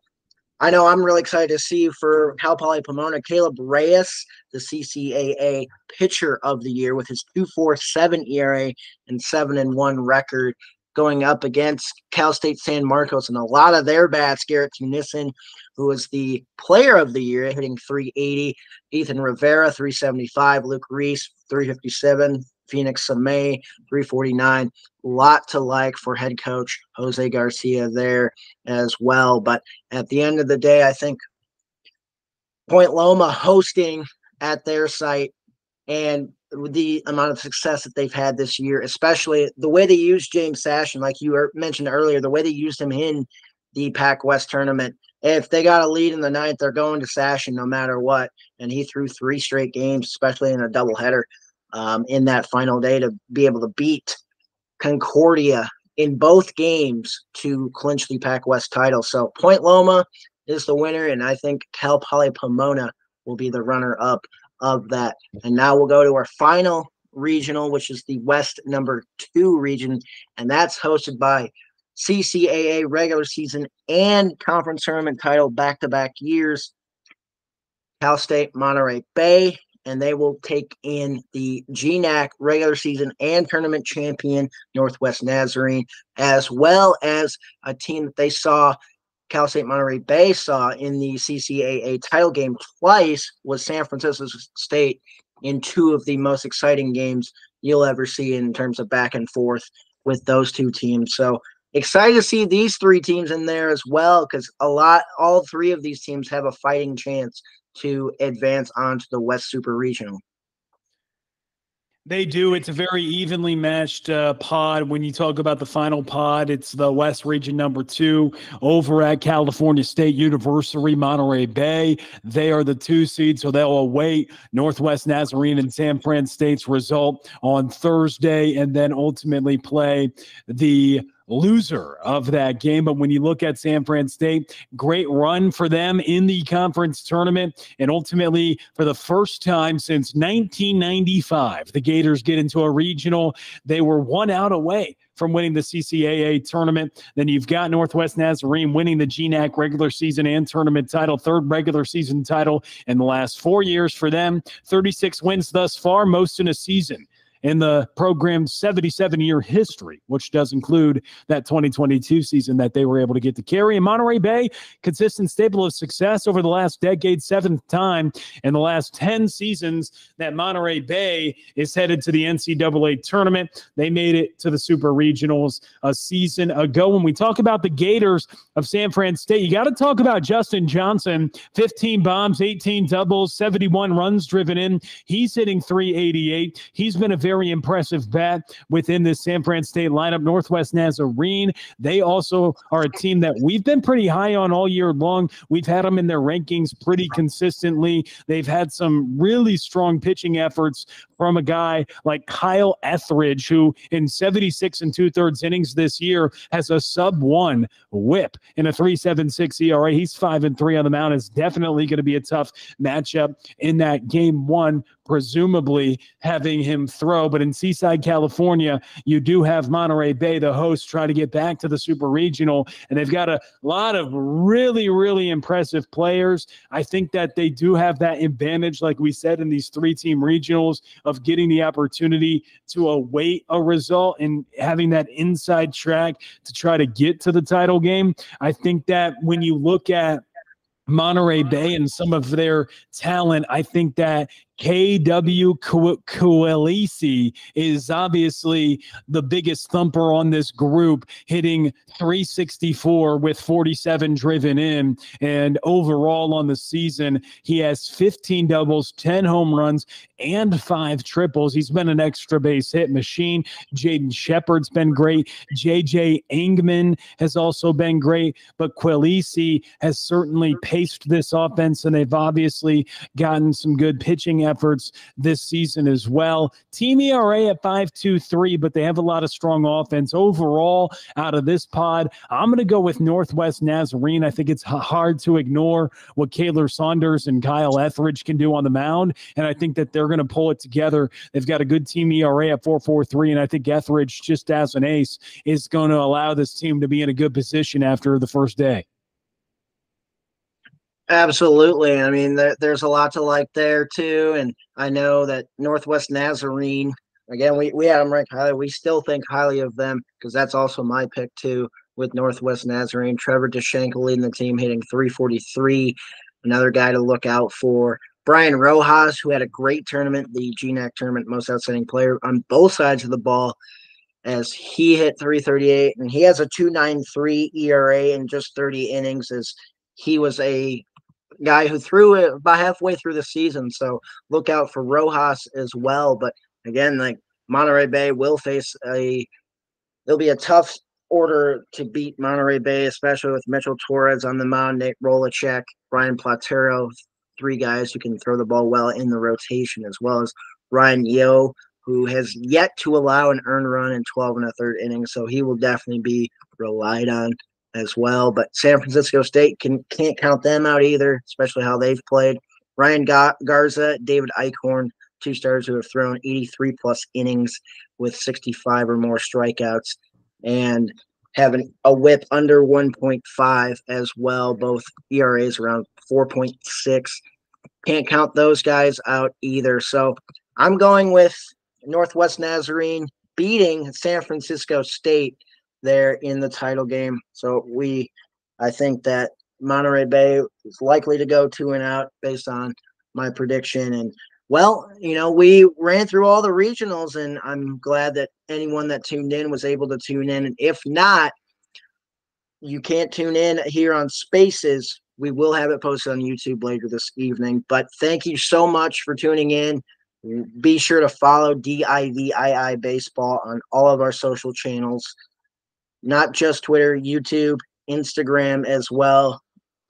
I know I'm really excited to see for Cal Poly Pomona, Caleb Reyes, the CCAA pitcher of the year with his 2.47 ERA and 7-1 record, going up against Cal State San Marcos, and a lot of their bats. Garrett Tunison, who was the player of the year, hitting .380. Ethan Rivera, 375. Luke Reese, 357. Phoenix Samay, 349. Lot to like for head coach Jose Garcia there as well. But at the end of the day, I think Point Loma hosting at their site, and the amount of success that they've had this year, especially the way they used James Sashin, like you mentioned earlier, the way they used him in the Pac West tournament. If they got a lead in the 9th, they're going to Sashin no matter what. And he threw 3 straight games, especially in a doubleheader in that final day, to be able to beat Concordia in both games to clinch the Pac West title. So Point Loma is the winner, and I think Cal Poly Pomona will be the runner-up of that. And now we'll go to our final Regional, which is the West #2 region, and that's hosted by CCAA regular season and conference tournament title back-to-back years, Cal State Monterey Bay, and they will take in the GNAC regular season and tournament champion Northwest Nazarene, as well as a team that they saw, Cal State Monterey Bay saw in the CCAA title game twice, was San Francisco State in two of the most exciting games you'll ever see in terms of back and forth with those two teams. So excited to see these three teams in there as well, because all three of these teams have a fighting chance to advance onto the West Super Regional. They do. It's a very evenly matched pod. When you talk about the final pod, it's the West Region #2 over at California State University, Monterey Bay. They are the 2 seed, so they'll await Northwest Nazarene and San Fran State's result on Thursday, and then ultimately play the loser of that game. But when you look at San Fran State, great run for them in the conference tournament, and ultimately for the first time since 1995, the Gators get into a regional. They were 1 out away from winning the CCAA tournament. Then you've got Northwest Nazarene winning the GNAC regular season and tournament title, 3rd regular season title in the last 4 years for them. 36 wins thus far, most in a season in the program's 77-year history, which does include that 2022 season that they were able to get to carry. And Monterey Bay, consistent staple of success over the last decade, 7th time in the last 10 seasons that Monterey Bay is headed to the NCAA tournament. They made it to the Super Regionals a season ago. When we talk about the Gators of San Fran State, you got to talk about Justin Johnson, 15 bombs, 18 doubles, 71 runs driven in. He's hitting .388. He's been a very impressive bat within this San Fran State lineup. Northwest Nazarene, they also are a team that we've been pretty high on all year long. We've had them in their rankings pretty consistently. They've had some really strong pitching efforts from a guy like Kyle Etheridge, who in 76 2/3 innings this year has a sub-1 whip and a 3.76 ERA. He's 5-3 on the mound. It's definitely going to be a tough matchup in that game 1, presumably having him throw. But in Seaside, California, you do have Monterey Bay, the host, try to get back to the Super Regional, and they've got a lot of really, really impressive players. I think that they do have that advantage, like we said, in these 3-team regionals, of getting the opportunity to await a result and having that inside track to try to get to the title game. I think that when you look at Monterey Bay and some of their talent, I think that KW Coelisi is obviously the biggest thumper on this group, hitting .364 with 47 driven in. And overall on the season, he has 15 doubles, 10 home runs, and 5 triples. He's been an extra base hit machine. Jaden Shepard's been great. JJ Engman has also been great. But Coelisi has certainly paced this offense, and they've obviously gotten some good pitching efforts this season as well. Team ERA at 5.23, but they have a lot of strong offense. Overall, out of this pod, I'm going to go with Northwest Nazarene. I think it's hard to ignore what Kaylor Saunders and Kyle Etheridge can do on the mound, and I think that they're going to pull it together. They've got a good team ERA at 4.43, and I think Etheridge, just as an ace, is going to allow this team to be in a good position after the first day. Absolutely. I mean, there's a lot to like there too. And I know that Northwest Nazarene, again, we had them ranked highly. We still think highly of them because that's also my pick too with Northwest Nazarene. Trevor DeShankel leading the team, hitting .343. Another guy to look out for. Brian Rojas, who had a great tournament, the GNAC tournament, most outstanding player on both sides of the ball, as he hit .338. And he has a 2.93 ERA in just 30 innings, as he was a guy who threw it about halfway through the season. So look out for Rojas as well. But again, like Monterey Bay will face it'll be a tough order to beat Monterey Bay, especially with Mitchell Torres on the mound, Nate Rolacek, Brian Platero, 3 guys who can throw the ball well in the rotation, as well as Ryan Yo, who has yet to allow an earned run in 12 1/3 innings. So he will definitely be relied on as well. But San Francisco State can't count them out either, especially how they've played. Ryan Garza, David Eichhorn, two starters who have thrown 83 plus innings with 65 or more strikeouts, and having a whip under 1.5 as well. Both ERAs around 4.6. Can't count those guys out either. So I'm going with Northwest Nazarene beating San Francisco State there in the title game. So I think that Monterey Bay is likely to go 2-0 based on my prediction. And well, we ran through all the regionals, and I'm glad that anyone that tuned in was able to tune in. And if not, you can't tune in here on Spaces. We will have it posted on YouTube later this evening. But thank you so much for tuning in. Be sure to follow DII Baseball on all of our social channels, not just Twitter, YouTube, Instagram as well,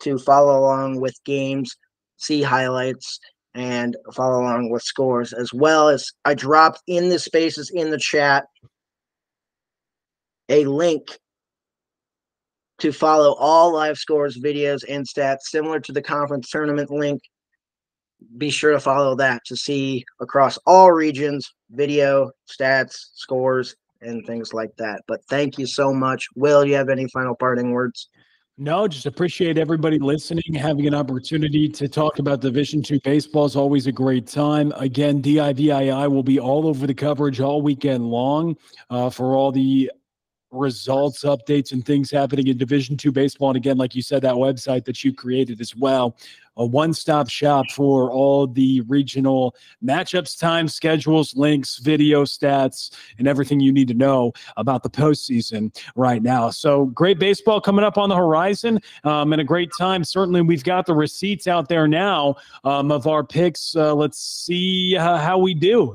to follow along with games, see highlights, and follow along with scores, as well as I dropped in the Spaces in the chat a link to follow all live scores, videos, and stats similar to the conference tournament link. Be sure to follow that to see across all regions, video, stats, scores, and things like that. But thank you so much. Will, you have any final parting words? No, just appreciate everybody listening. Having an opportunity to talk about Division II baseball is always a great time. Again, DIVII will be all over the coverage all weekend long for all the results, updates, and things happening in Division II baseball. And again, like you said, that website that you created as well, a one-stop shop for all the regional matchups, time schedules, links, video stats, and everything you need to know about the postseason right now. So great baseball coming up on the horizon, and a great time. Certainly, we've got the receipts out there now of our picks. Let's see how we do.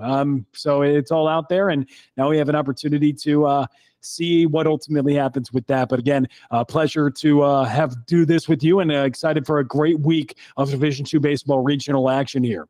So it's all out there, and now we have an opportunity to see what ultimately happens with that. But again, pleasure to do this with you, and excited for a great week of Division II baseball regional action here.